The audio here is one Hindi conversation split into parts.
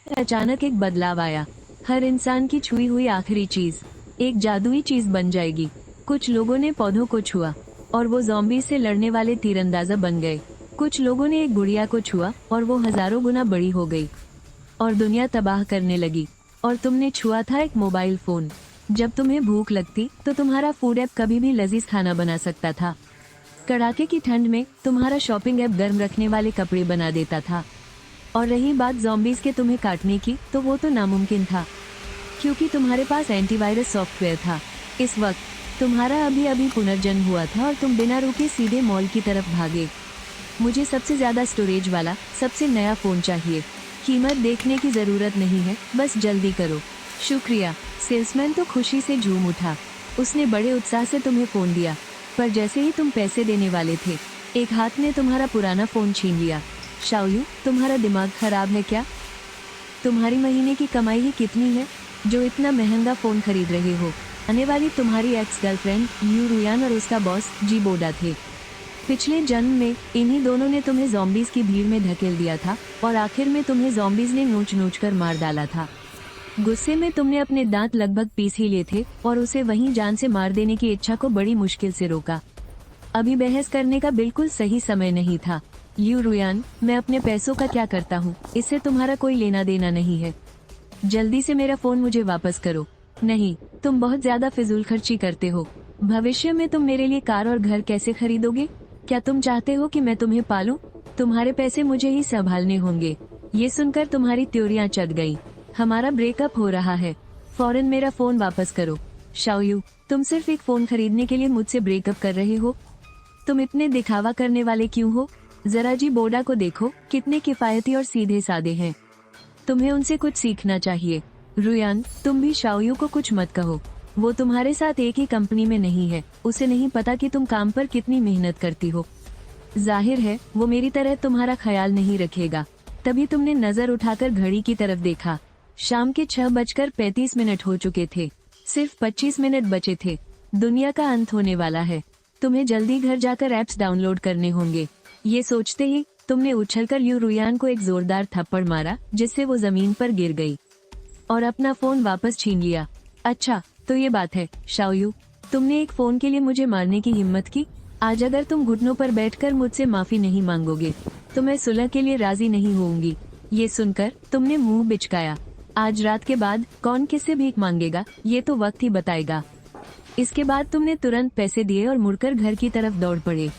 अचानक एक बदलाव आया। हर इंसान की छुई हुई आखिरी चीज एक जादुई चीज बन जाएगी। कुछ लोगों ने पौधों को छुआ और वो ज़ॉम्बी से लड़ने वाले तीरंदाजा बन गए। कुछ लोगों ने एक गुड़िया को छुआ और वो हजारों गुना बड़ी हो गई और दुनिया तबाह करने लगी। और तुमने छुआ था एक मोबाइल फोन। जब तुम्हें भूख लगती तो तुम्हारा फूड ऐप कभी भी लजीज खाना बना सकता था। कड़ाके की ठंड में तुम्हारा शॉपिंग ऐप गर्म रखने वाले कपड़े बना देता था। और रही बात ज़ॉम्बीज के तुम्हें काटने की, तो वो तो नामुमकिन था क्योंकि तुम्हारे पास एंटीवायरस सॉफ्टवेयर था। इस वक्त तुम्हारा अभी अभी पुनर्जन्म हुआ था और तुम बिना रुके सीधे मॉल की तरफ भागे। मुझे सबसे ज्यादा स्टोरेज वाला सबसे नया फोन चाहिए। कीमत देखने की जरूरत नहीं है, बस जल्दी करो। शुक्रिया। सेल्समैन तो खुशी से झूम उठा। उसने बड़े उत्साह से तुम्हें फोन दिया, पर जैसे ही तुम पैसे देने वाले थे, एक हाथ ने तुम्हारा पुराना फोन छीन लिया। शाओयू, तुम्हारा दिमाग खराब है क्या? तुम्हारी महीने की कमाई ही कितनी है जो इतना महंगा फोन खरीद रहे हो? आने वाली तुम्हारी एक्स गर्लफ्रेंड लियू रुयान और उसका बॉस जी बोडा थे। पिछले जन्म में इन्हीं दोनों ने तुम्हें ज़ॉम्बीज की भीड़ में धकेल दिया था और आखिर में तुम्हें ज़ॉम्बीज ने नोच नोच कर मार डाला था। गुस्से में तुमने अपने दांत लगभग पीस ही लिए थे और उसे वहीं जान से मार देने की इच्छा को बड़ी मुश्किल से रोका। अभी बहस करने का बिल्कुल सही समय नहीं था। लियू रुयान, मैं अपने पैसों का क्या करता हूँ, इससे तुम्हारा कोई लेना देना नहीं है। जल्दी से मेरा फोन मुझे वापस करो। नहीं, तुम बहुत ज्यादा फिजूल खर्ची करते हो। भविष्य में तुम मेरे लिए कार और घर कैसे खरीदोगे? क्या तुम चाहते हो कि मैं तुम्हें पालूं? तुम्हारे पैसे मुझे ही संभालने होंगे। ये सुनकर तुम्हारी त्योरियां चढ़ गई। हमारा ब्रेकअप हो रहा है। फौरन मेरा फोन वापस करो। शाओयू, तुम सिर्फ एक फोन खरीदने के लिए मुझसे ब्रेकअप कर रहे हो? तुम इतने दिखावा करने वाले क्यों हो? जरा जी बोडा को देखो, कितने किफायती और सीधे साधे हैं। तुम्हें उनसे कुछ सीखना चाहिए। रुयान, तुम भी शाओयू को कुछ मत कहो। वो तुम्हारे साथ एक ही कंपनी में नहीं है। उसे नहीं पता कि तुम काम पर कितनी मेहनत करती हो। जाहिर है वो मेरी तरह तुम्हारा ख्याल नहीं रखेगा। तभी तुमने नजर उठाकर घड़ी की तरफ देखा। शाम के 6:35 हो चुके थे। सिर्फ 25 मिनट बचे थे। दुनिया का अंत होने वाला है। तुम्हें जल्दी घर जाकर एप्स डाउनलोड करने होंगे। ये सोचते ही तुमने उछलकर लियू रुयान को एक जोरदार थप्पड़ मारा, जिससे वो जमीन पर गिर गई और अपना फोन वापस छीन लिया। अच्छा, तो ये बात है शाओयू, तुमने एक फोन के लिए मुझे मारने की हिम्मत की। आज अगर तुम घुटनों पर बैठकर मुझसे माफी नहीं मांगोगे तो मैं सुलह के लिए राजी नहीं होऊंगी। ये सुनकर तुमने मुंह बिचकाया। आज रात के बाद कौन किससे भीख मांगेगा, ये तो वक्त ही बताएगा। इसके बाद तुमने तुरंत पैसे दिए और मुड़कर घर की तरफ दौड़ पड़े।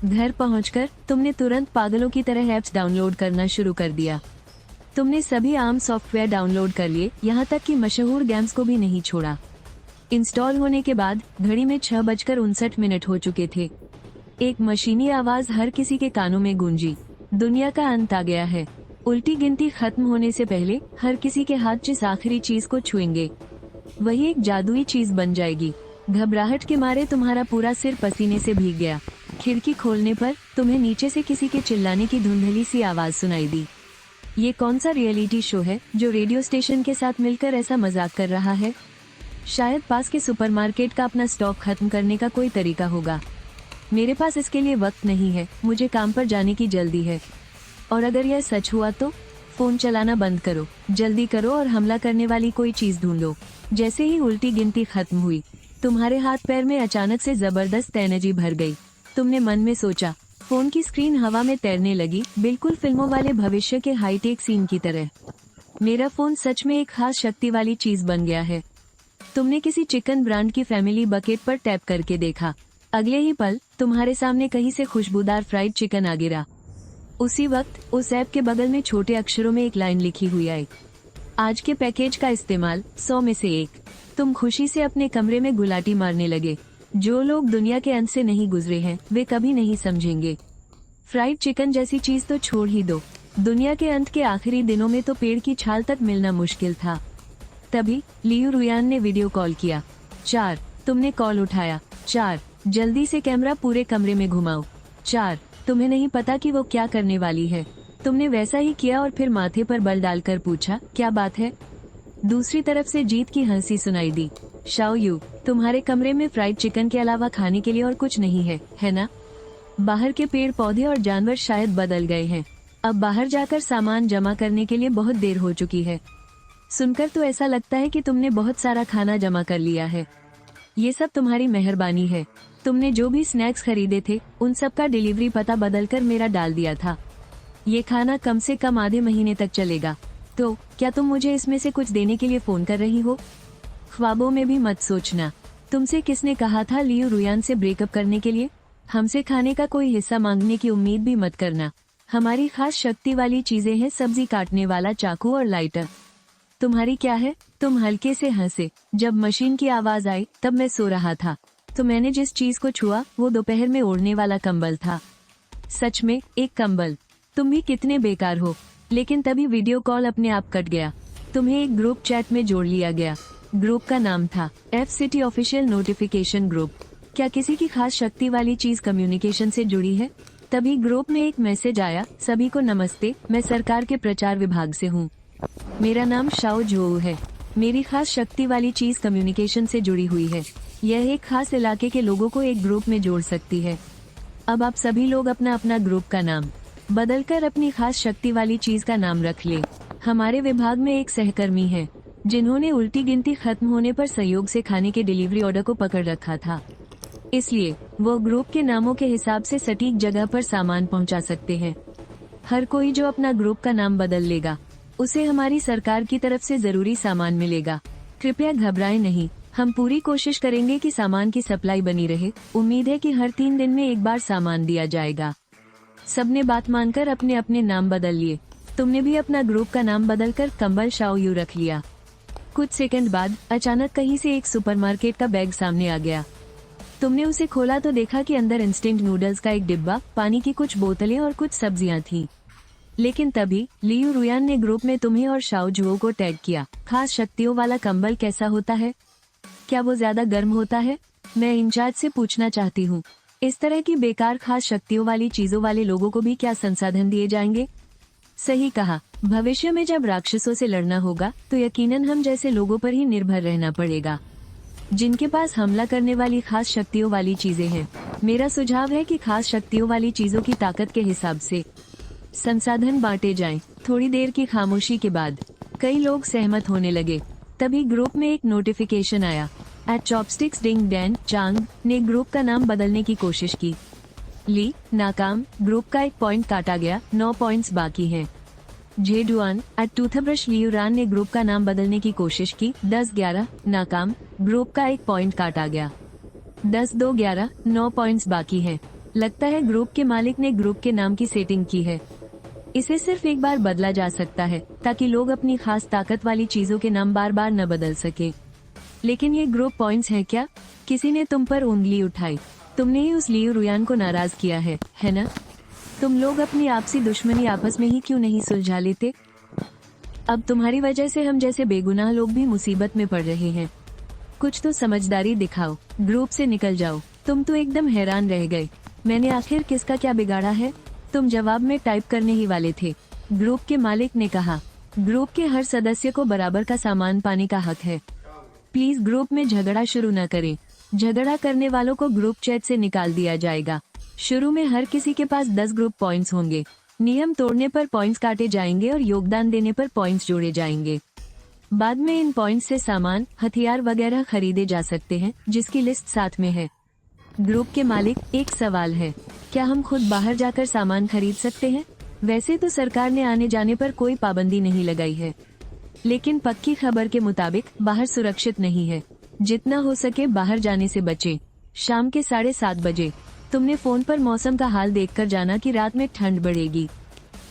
घर पहुंचकर तुमने तुरंत पागलों की तरह ऐप्स डाउनलोड करना शुरू कर दिया। तुमने सभी आम सॉफ्टवेयर डाउनलोड कर लिए, यहाँ तक कि मशहूर गेम्स को भी नहीं छोड़ा। इंस्टॉल होने के बाद घड़ी में 6:59 हो चुके थे। एक मशीनी आवाज हर किसी के कानों में गूंजी। दुनिया का अंत आ गया है। उल्टी गिनती खत्म होने से पहले हर किसी के हाथ जिस आखिरी चीज को छुएंगे वही एक जादुई चीज बन जाएगी। घबराहट के मारे तुम्हारा पूरा सिर पसीने से भीग गया। खिड़की खोलने पर तुम्हें नीचे से किसी के चिल्लाने की धुंधली सी आवाज सुनाई दी। ये कौन सा रियलिटी शो है जो रेडियो स्टेशन के साथ मिलकर ऐसा मजाक कर रहा है? शायद पास के सुपरमार्केट का अपना स्टॉक खत्म करने का कोई तरीका होगा। मेरे पास इसके लिए वक्त नहीं है, मुझे काम पर जाने की जल्दी है। और अगर यह सच हुआ तो फोन चलाना बंद करो, जल्दी करो और हमला करने वाली कोई चीज ढूंढो। जैसे ही उल्टी गिनती खत्म हुई, तुम्हारे हाथ पैर में अचानक से जबरदस्त एनर्जी भर गई। तुमने मन में सोचा। फोन की स्क्रीन हवा में तैरने लगी, बिल्कुल फिल्मों वाले भविष्य के हाईटेक सीन की तरह। मेरा फोन सच में एक खास शक्ति वाली चीज बन गया है। तुमने किसी चिकन ब्रांड की फैमिली बकेट पर टैप करके देखा। अगले ही पल तुम्हारे सामने कहीं से खुशबूदार फ्राइड चिकन आ गिरा। उसी वक्त उस ऐप के बगल में छोटे अक्षरों में एक लाइन लिखी हुई आई, आज के पैकेज का इस्तेमाल 100 में से 1। तुम खुशी से अपने कमरे में गुलाटी मारने लगे। जो लोग दुनिया के अंत से नहीं गुजरे हैं वे कभी नहीं समझेंगे। फ्राइड चिकन जैसी चीज तो छोड़ ही दो, दुनिया के अंत के आखिरी दिनों में तो पेड़ की छाल तक मिलना मुश्किल था। तभी लियू रुयान ने वीडियो कॉल किया। 4, तुमने कॉल उठाया। 4, जल्दी से कैमरा पूरे कमरे में घुमाओ। 4, तुम्हें नहीं पता कि वो क्या करने वाली है। तुमने वैसा ही किया और फिर माथे पर बल डालकर पूछा, क्या बात है? दूसरी तरफ से जीत की हंसी सुनाई दी। शाओयू, तुम्हारे कमरे में फ्राइड चिकन के अलावा खाने के लिए और कुछ नहीं है, है ना? बाहर के पेड़ पौधे और जानवर शायद बदल गए हैं। अब बाहर जाकर सामान जमा करने के लिए बहुत देर हो चुकी है। सुनकर तो ऐसा लगता है कि तुमने बहुत सारा खाना जमा कर लिया है। ये सब तुम्हारी मेहरबानी है। तुमने जो भी स्नैक्स खरीदे थे उन सब का डिलीवरी पता बदलकर मेरा डाल दिया था। ये खाना कम से कम आधे महीने तक चलेगा। तो क्या तुम मुझे इसमें से कुछ देने के लिए फोन कर रही हो? ख्वाबों में भी मत सोचना। तुमसे किसने कहा था लियू रुयान से ब्रेकअप करने के लिए? हमसे खाने का कोई हिस्सा मांगने की उम्मीद भी मत करना। हमारी खास शक्ति वाली चीजें हैं सब्जी काटने वाला चाकू और लाइटर। तुम्हारी क्या है? तुम हल्के से हंसे। जब मशीन की आवाज आई तब मैं सो रहा था, तो मैंने जिस चीज को छुआ वो दोपहर में ओढ़ने वाला कंबल था। सच में एक कंबल। तुम भी कितने बेकार हो। लेकिन तभी वीडियो कॉल अपने आप कट गया। तुम्हें एक ग्रुप चैट में जोड़ लिया गया। ग्रुप का नाम था F city official notification group. क्या किसी की खास शक्ति वाली चीज कम्युनिकेशन से जुड़ी है? तभी ग्रुप में एक मैसेज आया, सभी को नमस्ते, मैं सरकार के प्रचार विभाग से हूँ। मेरा नाम शाओ झोऊ है। मेरी खास शक्ति वाली चीज कम्युनिकेशन से जुड़ी हुई है। यह एक खास इलाके के लोगों को एक ग्रुप में जोड़ सकती है। अब आप सभी लोग अपना अपना ग्रुप का नाम बदलकर अपनी खास शक्ति वाली चीज का नाम रख ले। हमारे विभाग में एक सहकर्मी है जिन्होंने उल्टी गिनती खत्म होने पर सहयोग से खाने के डिलीवरी ऑर्डर को पकड़ रखा था। इसलिए वो ग्रुप के नामों के हिसाब से सटीक जगह पर सामान पहुंचा सकते हैं। हर कोई जो अपना ग्रुप का नाम बदल लेगा उसे हमारी सरकार की तरफ से जरूरी सामान मिलेगा। कृपया घबराएं नहीं। हम पूरी कोशिश करेंगे कि सामान की सप्लाई बनी रहे। उम्मीद है कि हर 3 दिन में एक बार सामान दिया जाएगा। सबने बात मानकर अपने अपने नाम बदल लिए। तुमने भी अपना ग्रुप का नाम बदलकर कंबल शाओ यू रख लिया। कुछ सेकंड बाद अचानक कहीं से एक सुपरमार्केट का बैग सामने आ गया। तुमने उसे खोला तो देखा कि अंदर इंस्टेंट नूडल्स का एक डिब्बा, पानी की कुछ बोतलें और कुछ सब्जियां थीं। लेकिन तभी लियू रुयान ने ग्रुप में तुम्हें और शाओ झुओ को टैग किया। खास शक्तियों वाला कंबल कैसा होता है? क्या वो ज्यादा गर्म होता है? मैं इंचार्ज से पूछना चाहती हूँ। इस तरह की बेकार खास शक्तियों वाली चीजों वाले लोगों को भी क्या संसाधन दिए जाएंगे? सही कहा। भविष्य में जब राक्षसों से लड़ना होगा तो यकीनन हम जैसे लोगों पर ही निर्भर रहना पड़ेगा, जिनके पास हमला करने वाली खास शक्तियों वाली चीजें हैं। मेरा सुझाव है कि खास शक्तियों वाली चीजों की ताकत के हिसाब से संसाधन बांटे जाएं। थोड़ी देर की खामोशी के बाद कई लोग सहमत होने लगे। तभी ग्रुप में एक नोटिफिकेशन आया। एट चॉपस्टिक्स डिंग डैन चांग ने ग्रुप का नाम बदलने की कोशिश की। ली नाकाम। ग्रुप का 1 पॉइंट काटा गया। 9 पॉइंट्स बाकी हैं। जेडुआन एट टूथब्रश लियूरान ने ग्रुप का नाम बदलने की कोशिश की। 10-11 नाकाम। ग्रुप का 1 पॉइंट काटा गया। 10-2-11 9 पॉइंट्स बाकी हैं। लगता है ग्रुप के मालिक ने ग्रुप के नाम की सेटिंग की है। इसे सिर्फ एक बार बदला जा सकता है ताकि लोग अपनी खास ताकत वाली चीजों के नाम बार बार न बदल सके। लेकिन ये ग्रुप पॉइंट्स हैं क्या? किसी ने तुम पर उंगली उठाई। तुमने ही उस लियू रुयान को नाराज किया है ना? तुम लोग अपनी आपसी दुश्मनी आपस में ही क्यों नहीं सुलझा लेते? अब तुम्हारी वजह से हम जैसे बेगुनाह लोग भी मुसीबत में पड़ रहे हैं। कुछ तो समझदारी दिखाओ। ग्रुप से निकल जाओ। तुम तो एकदम हैरान रह गए। मैंने आखिर किसका क्या बिगाड़ा है? तुम जवाब में टाइप करने ही वाले थे। ग्रुप के मालिक ने कहा, ग्रुप के हर सदस्य को बराबर का सामान पाने का हक है। प्लीज ग्रुप में झगड़ा शुरू न करें। झगड़ा करने वालों को ग्रुप चैट से निकाल दिया जाएगा। शुरू में हर किसी के पास 10 ग्रुप पॉइंट्स होंगे। नियम तोड़ने पर पॉइंट्स काटे जाएंगे और योगदान देने पर पॉइंट्स जोड़े जाएंगे। बाद में इन पॉइंट्स से सामान, हथियार वगैरह खरीदे जा सकते हैं, जिसकी लिस्ट साथ में है। ग्रुप के मालिक, एक सवाल है, क्या हम खुद बाहर जाकर सामान खरीद सकते हैं? वैसे तो सरकार ने आने जाने पर कोई पाबंदी नहीं लगाई है, लेकिन पक्की खबर के मुताबिक बाहर सुरक्षित नहीं है। जितना हो सके बाहर जाने से बचें। शाम के 7:30 बजे तुमने फोन पर मौसम का हाल देखकर जाना कि रात में ठंड बढ़ेगी।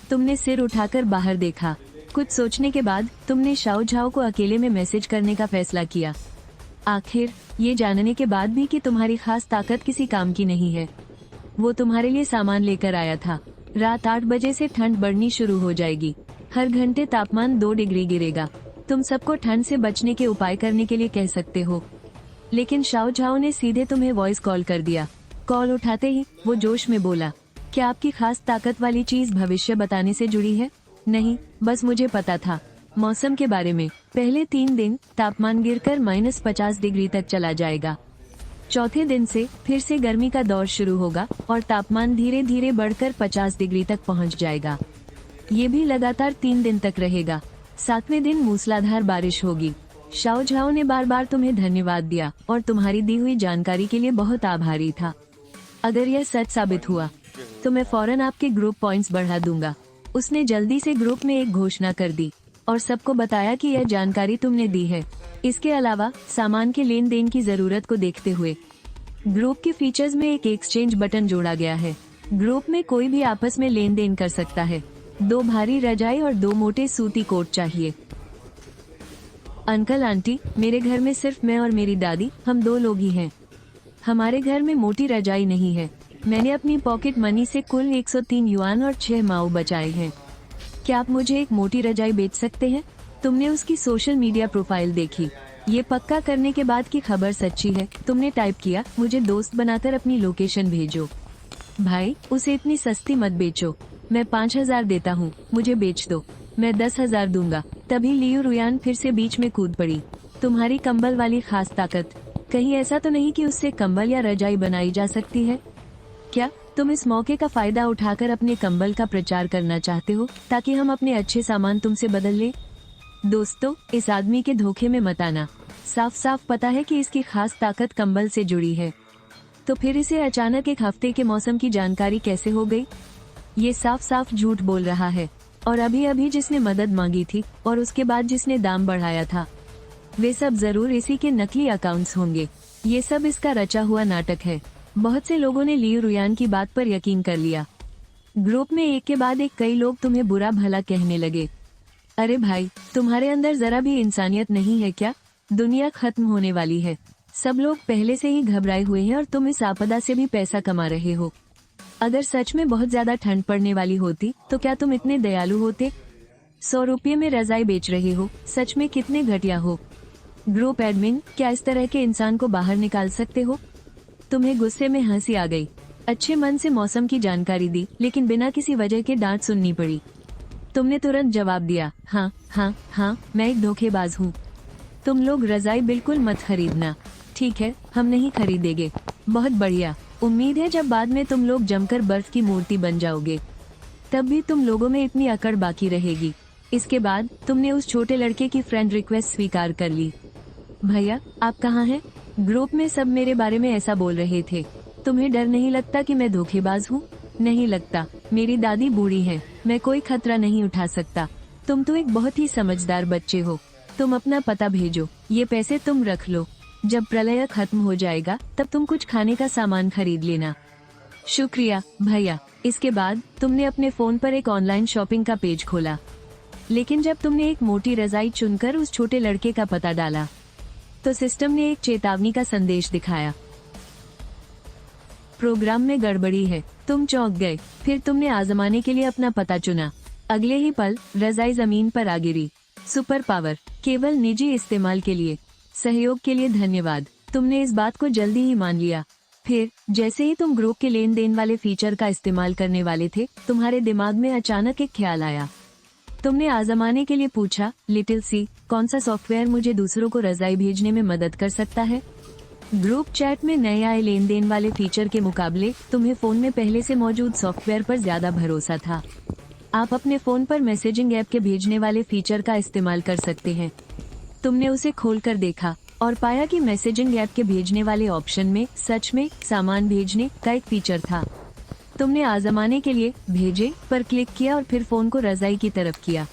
तुमने सिर उठाकर बाहर देखा। कुछ सोचने के बाद तुमने शाओ झाओ को अकेले में मैसेज करने का फैसला किया। आखिर ये जानने के बाद भी कि तुम्हारी खास ताकत किसी काम की नहीं है। वो तुम्हारे लिए सामान लेकर आया था। रात 8 बजे से ठंड बढ़नी शुरू हो जाएगी। हर घंटे तापमान 2 डिग्री गिरेगा। तुम सबको ठंड से बचने के उपाय करने के लिए कह सकते हो, लेकिन शाओ झाओ ने सीधे तुम्हें वॉइस कॉल कर दिया। कॉल उठाते ही वो जोश में बोला, क्या आपकी खास ताकत वाली चीज भविष्य बताने से जुड़ी है? नहीं, बस मुझे पता था मौसम के बारे में। पहले 3 दिन तापमान गिरकर -50 डिग्री तक चला जाएगा। चौथे दिन से फिर से गर्मी का दौर शुरू होगा और तापमान धीरे धीरे बढ़कर 50 डिग्री तक पहुंच जाएगा। ये भी लगातार 3 दिन तक रहेगा। 7वें दिन मूसलाधार बारिश होगी। शाओ झाओ ने बार बार तुम्हें धन्यवाद दिया और तुम्हारी दी हुई जानकारी के लिए बहुत आभारी था। अगर यह सच साबित हुआ तो मैं फौरन आपके ग्रुप पॉइंट्स बढ़ा दूंगा। उसने जल्दी से ग्रुप में एक घोषणा कर दी और सबको बताया कि यह जानकारी तुमने दी है। इसके अलावा सामान के लेन देन की जरूरत को देखते हुए ग्रुप के फीचर्स में एक एक्सचेंज बटन जोड़ा गया है। ग्रुप में कोई भी आपस में लेन देन कर सकता है। 2 भारी रजाई और 2 मोटे सूती कोट चाहिए। अंकल आंटी, मेरे घर में सिर्फ मैं और मेरी दादी, हम 2 लोग ही हैं। हमारे घर में मोटी रजाई नहीं है। मैंने अपनी पॉकेट मनी से कुल 103 युआन और 6 माओ बचाए हैं। क्या आप मुझे एक मोटी रजाई बेच सकते हैं? तुमने उसकी सोशल मीडिया प्रोफाइल देखी। ये पक्का करने के बाद कि खबर सच्ची है, तुमने टाइप किया, मुझे दोस्त बनाकर अपनी लोकेशन भेजो। भाई, उसे इतनी सस्ती मत बेचो। मैं 5000 देता हूँ, मुझे बेच दो। मैं 10,000 दूंगा। तभी लियू रुयान फिर से बीच में कूद पड़ी। तुम्हारी कंबल वाली खास ताकत, कहीं ऐसा तो नहीं कि उससे कंबल या रजाई बनाई जा सकती है? क्या तुम इस मौके का फायदा उठाकर अपने कंबल का प्रचार करना चाहते हो ताकि हम अपने अच्छे सामान तुमसे बदल लें? दोस्तों, इस आदमी के धोखे में मत आना। साफ साफ पता है कि इसकी खास ताकत कंबल से जुड़ी है। तो फिर इसे अचानक एक हफ्ते के मौसम की जानकारी कैसे हो गई? ये साफ साफ झूठ बोल रहा है। और अभी अभी जिसने मदद मांगी थी और उसके बाद जिसने दाम बढ़ाया था, वे सब जरूर इसी के नकली अकाउंट्स होंगे। ये सब इसका रचा हुआ नाटक है। बहुत से लोगों ने लियू रुयान की बात पर यकीन कर लिया। ग्रुप में एक के बाद एक कई लोग तुम्हें बुरा भला कहने लगे। अरे भाई, तुम्हारे अंदर जरा भी इंसानियत नहीं है क्या? दुनिया खत्म होने वाली है। सब लोग पहले से ही घबराए हुए हैं और तुम इस आपदा से भी पैसा कमा रहे हो। अगर सच में बहुत ज्यादा ठंड पड़ने वाली होती तो क्या तुम इतने दयालु होते? 100 रुपये में रजाई बेच रहे हो, सच में कितने घटिया हो। ग्रुप एडमिन, क्या इस तरह के इंसान को बाहर निकाल सकते हो? तुम्हें गुस्से में हंसी आ गई। अच्छे मन से मौसम की जानकारी दी, लेकिन बिना किसी वजह के डांट सुननी पड़ी। तुमने तुरंत जवाब दिया, हाँ हाँ हाँ, मैं एक धोखेबाज हूँ। तुम लोग रजाई बिल्कुल मत खरीदना। ठीक है, हम नहीं खरीदेंगे। बहुत बढ़िया। उम्मीद है जब बाद में तुम लोग जमकर बर्फ की मूर्ति बन जाओगे तब भी तुम लोगों में इतनी अकड़ बाकी रहेगी। इसके बाद तुमने उस छोटे लड़के की फ्रेंड रिक्वेस्ट स्वीकार कर ली। भैया, आप कहाँ हैं? ग्रुप में सब मेरे बारे में ऐसा बोल रहे थे। तुम्हें डर नहीं लगता कि मैं धोखेबाज हूँ? नहीं लगता। मेरी दादी बूढ़ी है, मैं कोई खतरा नहीं उठा सकता। तुम तो एक बहुत ही समझदार बच्चे हो। तुम अपना पता भेजो, ये पैसे तुम रख लो। जब प्रलय खत्म हो जाएगा तब तुम कुछ खाने का सामान खरीद लेना। शुक्रिया भैया। इसके बाद तुमने अपने फोन पर एक ऑनलाइन शॉपिंग का पेज खोला, लेकिन जब तुमने एक मोटी रजाई चुनकर उस छोटे लड़के का पता डाला तो सिस्टम ने एक चेतावनी का संदेश दिखाया। प्रोग्राम में गड़बड़ी है। तुम चौंक गए। फिर तुमने आजमाने के लिए अपना पता चुना। अगले ही पल रजाई जमीन पर आ गिरी। सुपर पावर, केवल निजी इस्तेमाल के लिए। सहयोग के लिए धन्यवाद। तुमने इस बात को जल्दी ही मान लिया। फिर जैसे ही तुम ग्रुप के लेन देन वाले फीचर का इस्तेमाल करने वाले थे, तुम्हारे दिमाग में अचानक एक ख्याल आया। तुमने आजमाने के लिए पूछा, लिटिल सी, कौन सा सॉफ्टवेयर मुझे दूसरों को रजाई भेजने में मदद कर सकता है? ग्रुप चैट में नए आए लेन देन वाले फीचर के मुकाबले तुम्हें फोन में पहले से मौजूद सॉफ्टवेयर पर ज्यादा भरोसा था। आप अपने फोन पर मैसेजिंग ऐप के भेजने वाले फीचर का इस्तेमाल कर सकते हैं। तुमने उसे खोलकर देखा और पाया कि मैसेजिंग ऐप के भेजने वाले ऑप्शन में सच में सामान भेजने का एक फीचर था। तुमने आजमाने के लिए भेजे पर क्लिक किया और फिर फोन को रजाई की तरफ किया।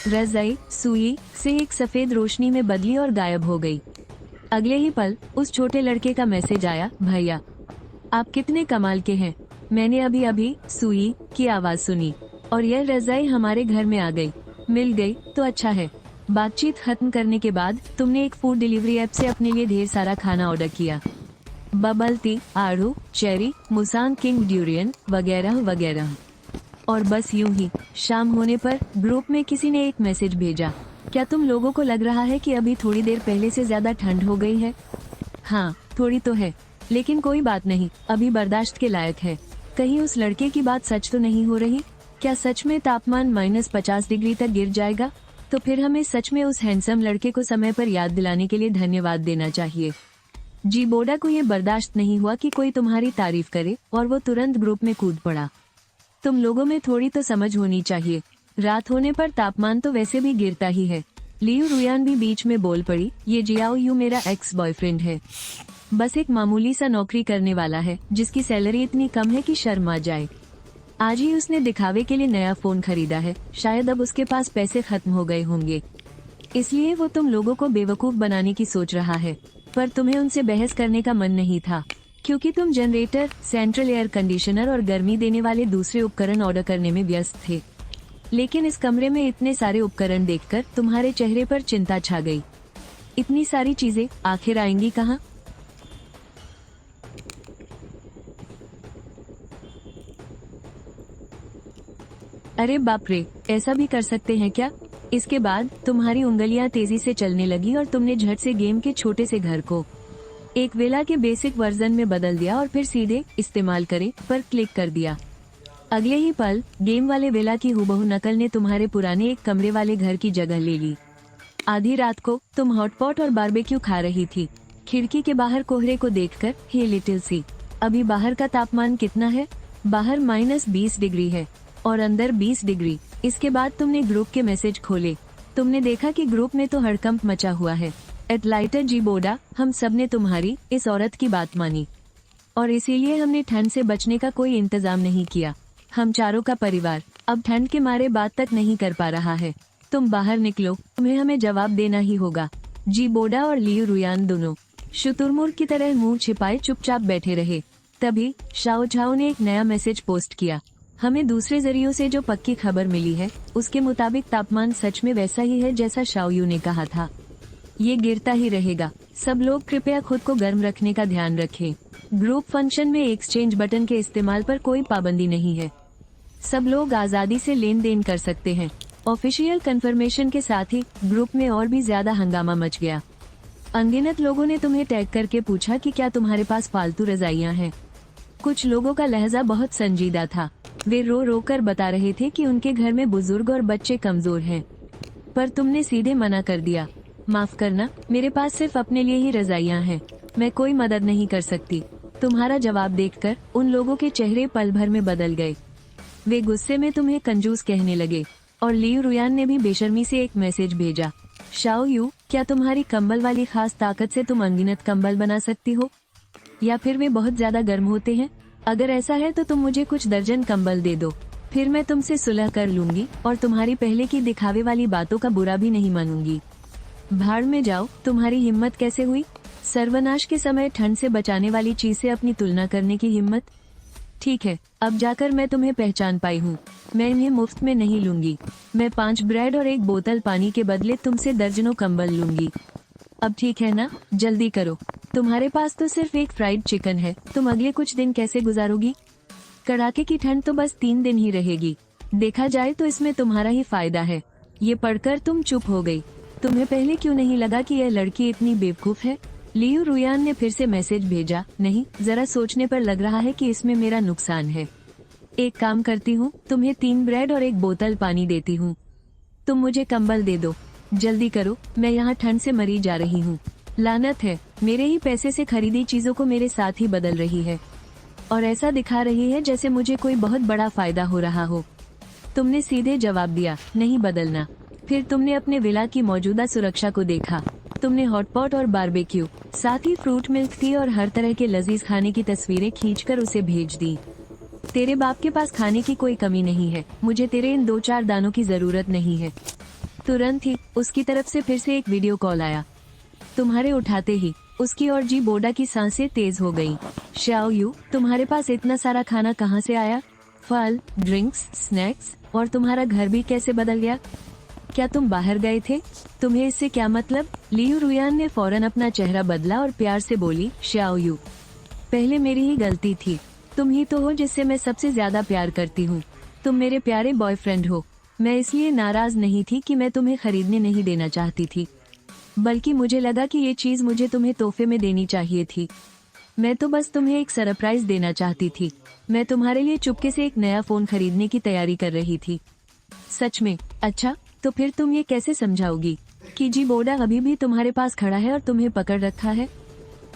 रजाई सुई से एक सफेद रोशनी में बदली और गायब हो गई। अगले ही पल उस छोटे लड़के का मैसेज आया, भैया आप कितने कमाल के हैं। मैंने अभी अभी सुई की आवाज सुनी और यह रजाई हमारे घर में आ गई। मिल गई तो अच्छा है। बातचीत खत्म करने के बाद तुमने एक फूड डिलीवरी ऐप से अपने लिए ढेर सारा खाना ऑर्डर किया। बबल टी, आड़ू, चेरी, मुसांग किंग ड्यूरियन वगैरह वगैरह। और बस यूं ही शाम होने पर ग्रुप में किसी ने एक मैसेज भेजा, क्या तुम लोगों को लग रहा है कि अभी थोड़ी देर पहले से ज्यादा ठंड हो गई है? हाँ, थोड़ी तो है, लेकिन कोई बात नहीं, अभी बर्दाश्त के लायक है। कहीं उस लड़के की बात सच तो नहीं हो रही? क्या सच में तापमान -50 डिग्री तक गिर जाएगा? तो फिर हमें सच में उस हैंडसम लड़के को समय पर याद दिलाने के लिए धन्यवाद देना चाहिए। जी बोडा को ये बर्दाश्त नहीं हुआ कि कोई तुम्हारी तारीफ करे और वो तुरंत ग्रुप में कूद पड़ा। तुम लोगों में थोड़ी तो समझ होनी चाहिए। रात होने पर तापमान तो वैसे भी गिरता ही है। लियू रुयान भी बीच में बोल पड़ी, ये जियाओ यू मेरा एक्स बॉयफ्रेंड है, बस एक मामूली सा नौकरी करने वाला है जिसकी सैलरी इतनी कम है कि शर्म आ जाए। आज ही उसने दिखावे के लिए नया फोन खरीदा है, शायद अब उसके पास पैसे खत्म हो गए होंगे, इसलिए वो तुम लोगों को बेवकूफ बनाने की सोच रहा है। पर तुम्हें उनसे बहस करने का मन नहीं था, क्योंकि तुम जनरेटर, सेंट्रल एयर कंडीशनर और गर्मी देने वाले दूसरे उपकरण ऑर्डर करने में व्यस्त थे। लेकिन इस कमरे में इतने सारे उपकरण देखकर तुम्हारे चेहरे पर चिंता छा गई। इतनी सारी चीजें आखिर आएंगी कहाँ? अरे बाप रे, ऐसा भी कर सकते हैं क्या? इसके बाद तुम्हारी उंगलियां तेजी से चलने लगी और तुमने झट से गेम के छोटे से घर को एक वेला के बेसिक वर्जन में बदल दिया और फिर सीधे इस्तेमाल करे पर क्लिक कर दिया। अगले ही पल गेम वाले वेला की हूबहू नकल ने तुम्हारे पुराने एक कमरे वाले घर की जगह ले ली। आधी रात को तुम हॉटपॉट और बारबेक्यू खा रही थी। खिड़की के बाहर कोहरे को देखकर, हे लिटिल सी, अभी बाहर का तापमान कितना है? बाहर -20 डिग्री है और अंदर 20 डिग्री। इसके बाद तुमने ग्रुप के मैसेज खोले। तुमने देखा कि ग्रुप में तो हड़कंप मचा हुआ है। एटलाइटर जी बोडा, हम सब ने तुम्हारी इस औरत की बात मानी और इसीलिए हमने ठंड से बचने का कोई इंतजाम नहीं किया। हम चारों का परिवार अब ठंड के मारे बात तक नहीं कर पा रहा है। तुम बाहर निकलो, तुम्हें हमें जवाब देना ही होगा। जी बोडा और लियू रुयान दोनों शुतुरमुर्ग की तरह मुंह छिपाए चुपचाप बैठे रहे। तभी शाओ झाओ ने एक नया मैसेज पोस्ट किया। हमें दूसरे जरियों से जो पक्की खबर मिली है उसके मुताबिक तापमान सच में वैसा ही है जैसा शाओयू ने कहा था। ये गिरता ही रहेगा। सब लोग कृपया खुद को गर्म रखने का ध्यान रखें। ग्रुप फंक्शन में एक्सचेंज बटन के इस्तेमाल पर कोई पाबंदी नहीं है। सब लोग आजादी से लेन देन कर सकते हैं। ऑफिशियल कंफर्मेशन के साथ ही ग्रुप में और भी ज्यादा हंगामा मच गया। अनगिनत लोगों ने तुम्हें टैग करके पूछा कि क्या तुम्हारे पास फालतू रजाइयां हैं। कुछ लोगों का लहजा बहुत संजीदा था। वे रो रो कर बता रहे थे कि उनके घर में बुजुर्ग और बच्चे कमजोर हैं। पर तुमने सीधे मना कर दिया। माफ करना, मेरे पास सिर्फ अपने लिए ही रजाइयां हैं, मैं कोई मदद नहीं कर सकती। तुम्हारा जवाब देखकर उन लोगों के चेहरे पल भर में बदल गए। वे गुस्से में तुम्हें कंजूस कहने लगे और लियू रुयान ने भी बेशर्मी से एक मैसेज भेजा। शाओ यू, क्या तुम्हारी कंबल वाली खास ताकत से तुम अनगिनत कंबल बना सकती हो? या फिर वे बहुत ज्यादा गर्म होते हैं? अगर ऐसा है तो तुम मुझे कुछ दर्जन कंबल दे दो, फिर मैं तुमसे सुलह कर लूंगी और तुम्हारी पहले की दिखावे वाली बातों का बुरा भी नहीं मानूंगी। भाड़ में जाओ, तुम्हारी हिम्मत कैसे हुई? सर्वनाश के समय ठंड से बचाने वाली चीज से अपनी तुलना करने की हिम्मत? ठीक है, अब जाकर मैं तुम्हें पहचान पाई हूँ। मैं इन्हें मुफ्त में नहीं लूंगी। मैं 5 ब्रेड और 1 बोतल पानी के बदले तुमसे दर्जनों कंबल लूंगी। अब ठीक है ना, जल्दी करो। तुम्हारे पास तो सिर्फ एक फ्राइड चिकन है। तुम अगले कुछ दिन कैसे गुजारोगी? कड़ाके की ठंड तो बस 3 दिन ही रहेगी। देखा जाए तो इसमें तुम्हारा ही फायदा है। ये पढ़कर तुम चुप हो गई। तुम्हें पहले क्यों नहीं लगा कि यह लड़की इतनी बेवकूफ है? लियू रुयान ने फिर से मैसेज भेजा। नहीं, जरा सोचने पर लग रहा है कि इसमें मेरा नुकसान है। एक काम करती हूँ, तुम्हें 3 ब्रेड और 1 बोतल पानी देती हूँ। तुम मुझे कंबल दे दो, जल्दी करो, मैं यहाँ ठंड से मरी जा रही हूँ। लानत है, मेरे ही पैसे से खरीदी चीजों को मेरे साथ ही बदल रही है और ऐसा दिखा रही है जैसे मुझे कोई बहुत बड़ा फायदा हो रहा हो। तुमने सीधे जवाब दिया, नहीं बदलना। फिर तुमने अपने विला की मौजूदा सुरक्षा को देखा। तुमने हॉटपॉट और बारबेक्यू, साथ ही फ्रूट मिल्क टी और हर तरह के लजीज खाने की तस्वीरें खींचकर उसे भेज दी। तेरे बाप के पास खाने की कोई कमी नहीं है। मुझे तेरे इन 2-4 दानों की जरूरत नहीं है। तुरंत ही उसकी तरफ से फिर से एक वीडियो कॉल आया। तुम्हारे उठाते ही उसकी और जी बोडा की सांसें तेज हो गईं। शाओ यू, तुम्हारे पास इतना सारा खाना कहाँ से आया? फल, ड्रिंक्स, स्नैक्स, और तुम्हारा घर भी कैसे बदल गया? क्या तुम बाहर गए थे? तुम्हें इससे क्या मतलब? लियू रुयान ने फौरन अपना चेहरा बदला और प्यार से बोली, शाओ यू, पहले मेरी ही गलती थी। तुम ही तो हो जिससे मैं सबसे ज्यादा प्यार करती हूँ। तुम मेरे प्यारे बॉयफ्रेंड हो। मैं इसलिए नाराज नहीं थी कि मैं तुम्हें खरीदने नहीं देना चाहती थी, बल्कि मुझे लगा कि ये चीज मुझे तुम्हें तोहफे में देनी चाहिए थी। मैं तो बस तुम्हें एक सरप्राइज देना चाहती थी। मैं तुम्हारे लिए चुपके से एक नया फोन खरीदने की तैयारी कर रही थी। सच में? अच्छा, तो फिर तुम ये कैसे समझाओगी कि जी बोडा अभी भी तुम्हारे पास खड़ा है और तुम्हें पकड़ रखा है?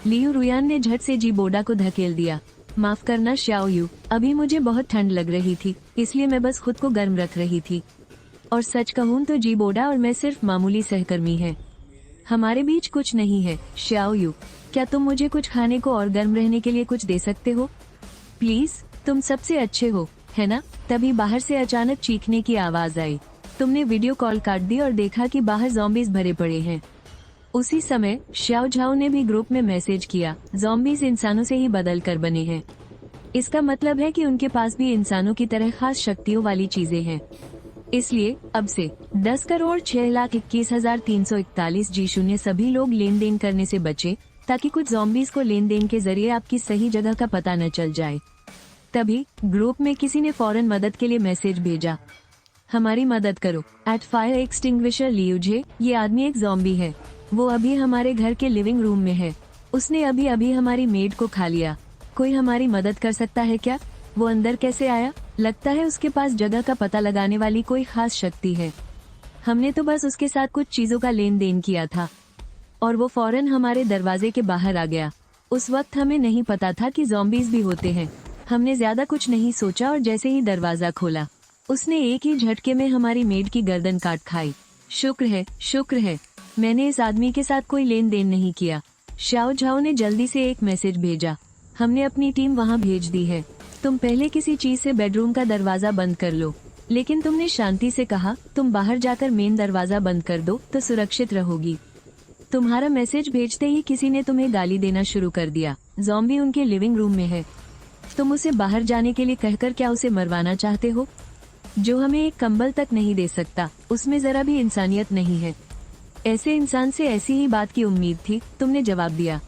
लियू रुयान ने झट से जी बोडा को धकेल दिया। माफ करना शाओ यू, अभी मुझे बहुत ठंड लग रही थी, इसलिए मैं बस खुद को गर्म रख रही थी। और सच कहूँ तो जी बोडा और मैं सिर्फ मामूली सहकर्मी हैं। हमारे बीच कुछ नहीं है। श्याओ यू, क्या तुम मुझे कुछ खाने को और गर्म रहने के लिए कुछ दे सकते हो? प्लीज, तुम सबसे अच्छे हो, है ना? तभी बाहर से अचानक चीखने की आवाज आई। तुमने वीडियो कॉल काट दी और देखा कि बाहर ज़ॉम्बीज भरे पड़े हैं। उसी समय श्याओ झाओ ने भी ग्रुप में मैसेज किया, ज़ॉम्बीज इंसानों से ही बदल कर बने हैं। इसका मतलब है कि उनके पास भी इंसानों की तरह खास शक्तियों वाली चीजें हैं। इसलिए अब से 10,06,21,341 G0 सभी लोग लेन देन करने से बचे, ताकि कुछ ज़ॉम्बीज को लेन देन के जरिए आपकी सही जगह का पता न चल जाए। तभी ग्रुप में किसी ने फौरन मदद के लिए मैसेज भेजा, हमारी मदद करो @फायर एक्सटिंग्विशर लियूजे। ये आदमी एक ज़ॉम्बी है। वो अभी हमारे घर के लिविंग रूम में है। उसने अभी अभी हमारी मेड को खा लिया। कोई हमारी मदद कर सकता है क्या? वो अंदर कैसे आया? लगता है उसके पास जगह का पता लगाने वाली कोई खास शक्ति है। हमने तो बस उसके साथ कुछ चीजों का लेन देन किया था और वो फौरन हमारे दरवाजे के बाहर आ गया। उस वक्त हमें नहीं पता था कि ज़ॉम्बीज भी होते हैं। हमने ज्यादा कुछ नहीं सोचा और जैसे ही दरवाजा खोला, उसने एक ही झटके में हमारी मेड की गर्दन काट खाई। शुक्र है मैंने इस आदमी के साथ कोई लेन देन नहीं किया। श्याओ झाओ ने जल्दी से एक मैसेज भेजा, हमने अपनी टीम वहां भेज दी है। तुम पहले किसी चीज से बेडरूम का दरवाजा बंद कर लो। लेकिन तुमने शांति से कहा, तुम बाहर जाकर मेन दरवाजा बंद कर दो तो सुरक्षित रहोगी। तुम्हारा मैसेज भेजते ही किसी ने तुम्हें गाली देना शुरू कर दिया। ज़ॉम्बी उनके लिविंग रूम में है। तुम उसे बाहर जाने के लिए कहकर क्या उसे मरवाना चाहते हो? जो हमें एक कंबल तक नहीं दे सकता, उसमें जरा भी इंसानियत नहीं है। ऐसे इंसान से ऐसी ही बात की उम्मीद थी, तुमने जवाब दिया।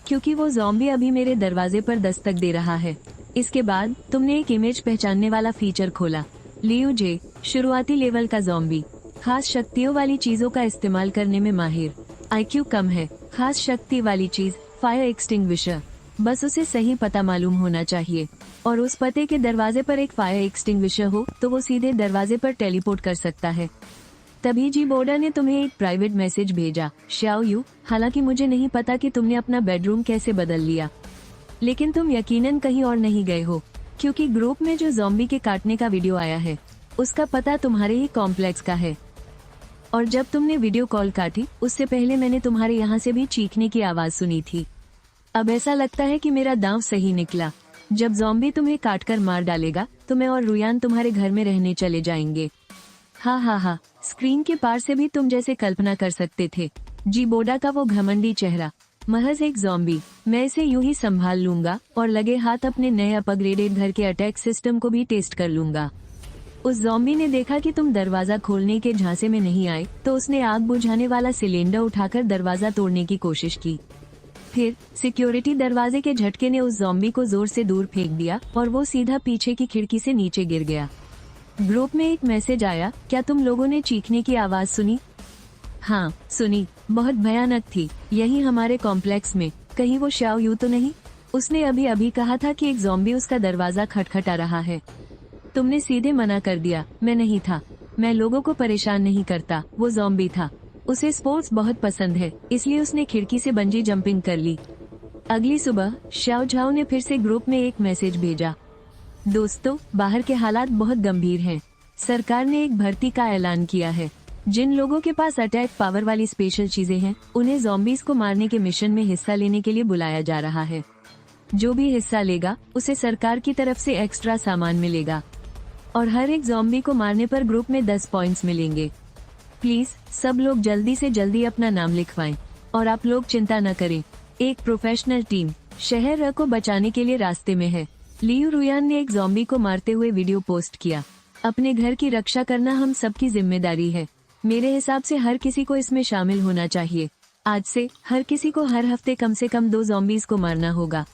क्योंकि वो ज़ॉम्बी अभी मेरे दरवाजे पर दस्तक दे रहा है। इसके बाद तुमने एक इमेज पहचानने वाला फीचर खोला। लियू जे, शुरुआती लेवल का ज़ॉम्बी, खास शक्तियों वाली चीजों का इस्तेमाल करने में माहिर, IQ कम है। खास शक्ति वाली चीज फायर एक्सटिंग्विशर, बस उसे सही पता मालूम होना चाहिए और उस पते के दरवाजे पर एक फायर एक्सटिंग्विशर हो तो वो सीधे दरवाजे पर टेलीपोर्ट कर सकता है। तभी जी बोडा ने तुम्हें एक प्राइवेट मैसेज भेजा, श्याओ यू, हालांकि मुझे नहीं पता कि तुमने अपना बेडरूम कैसे बदल लिया, लेकिन तुम यकीनन कहीं और नहीं गए हो, क्योंकि ग्रुप में जो ज़ॉम्बी के काटने का वीडियो आया है उसका पता तुम्हारे ही कॉम्प्लेक्स का है। और जब तुमने वीडियो कॉल काटी उससे पहले मैंने तुम्हारे यहाँ से भी चीखने की आवाज सुनी थी। अब ऐसा लगता है कि मेरा दांव सही निकला। जब ज़ॉम्बी तुम्हें काटकर मार डालेगा तो मैं और रुयान तुम्हारे घर में रहने चले जाएंगे। हा, स्क्रीन के पार से भी तुम जैसे कल्पना कर सकते थे। जी बोडा का वो घमंडी चेहरा, महज एक ज़ॉम्बी, मैं इसे यूं ही संभाल लूंगा और लगे हाथ अपने नए अपग्रेडेड घर के अटैक सिस्टम को भी टेस्ट कर लूंगा। उस ज़ॉम्बी ने देखा कि तुम दरवाजा खोलने के झांसे में नहीं आए तो उसने आग बुझाने वाला सिलेंडर उठाकर दरवाजा तोड़ने की कोशिश की। फिर सिक्योरिटी दरवाजे के झटके ने उस ज़ॉम्बी को जोर से दूर फेंक दिया और वो सीधा पीछे की खिड़की से नीचे गिर गया। ग्रुप में एक मैसेज आया, क्या तुम लोगों ने चीखने की आवाज सुनी? हाँ, सुनी, बहुत भयानक थी। यही हमारे कॉम्प्लेक्स में, कहीं वो श्याओ यू तो नहीं? उसने अभी अभी कहा था कि एक ज़ॉम्बी उसका दरवाजा खटखटा रहा है। तुमने सीधे मना कर दिया। मैं नहीं था, मैं लोगों को परेशान नहीं करता, वो ज़ॉम्बी था। उसे स्पोर्ट्स बहुत पसंद है, इसलिए उसने खिड़की से बंजी जंपिंग कर ली। अगली सुबह श्याओ झाओ ने फिर से ग्रुप में एक मैसेज भेजा, दोस्तों, बाहर के हालात बहुत गंभीर हैं। सरकार ने एक भर्ती का ऐलान किया है। जिन लोगों के पास अटैक पावर वाली स्पेशल चीजें हैं, उन्हें ज़ॉम्बीज को मारने के मिशन में हिस्सा लेने के लिए बुलाया जा रहा है। जो भी हिस्सा लेगा उसे सरकार की तरफ से एक्स्ट्रा सामान मिलेगा और हर एक ज़ॉम्बी को मारने पर ग्रुप में 10 पॉइंट्स मिलेंगे। प्लीज सब लोग जल्दी से जल्दी अपना नाम लिखवाएं और आप लोग चिंता न करें, एक प्रोफेशनल टीम शहर र को बचाने के लिए रास्ते में है। लियू रुयान ने एक ज़ॉम्बी को मारते हुए वीडियो पोस्ट किया, अपने घर की रक्षा करना हम सबकी जिम्मेदारी है। मेरे हिसाब से हर किसी को इसमें शामिल होना चाहिए। आज से हर किसी को हर हफ्ते कम से कम 2 ज़ॉम्बीज को मारना होगा।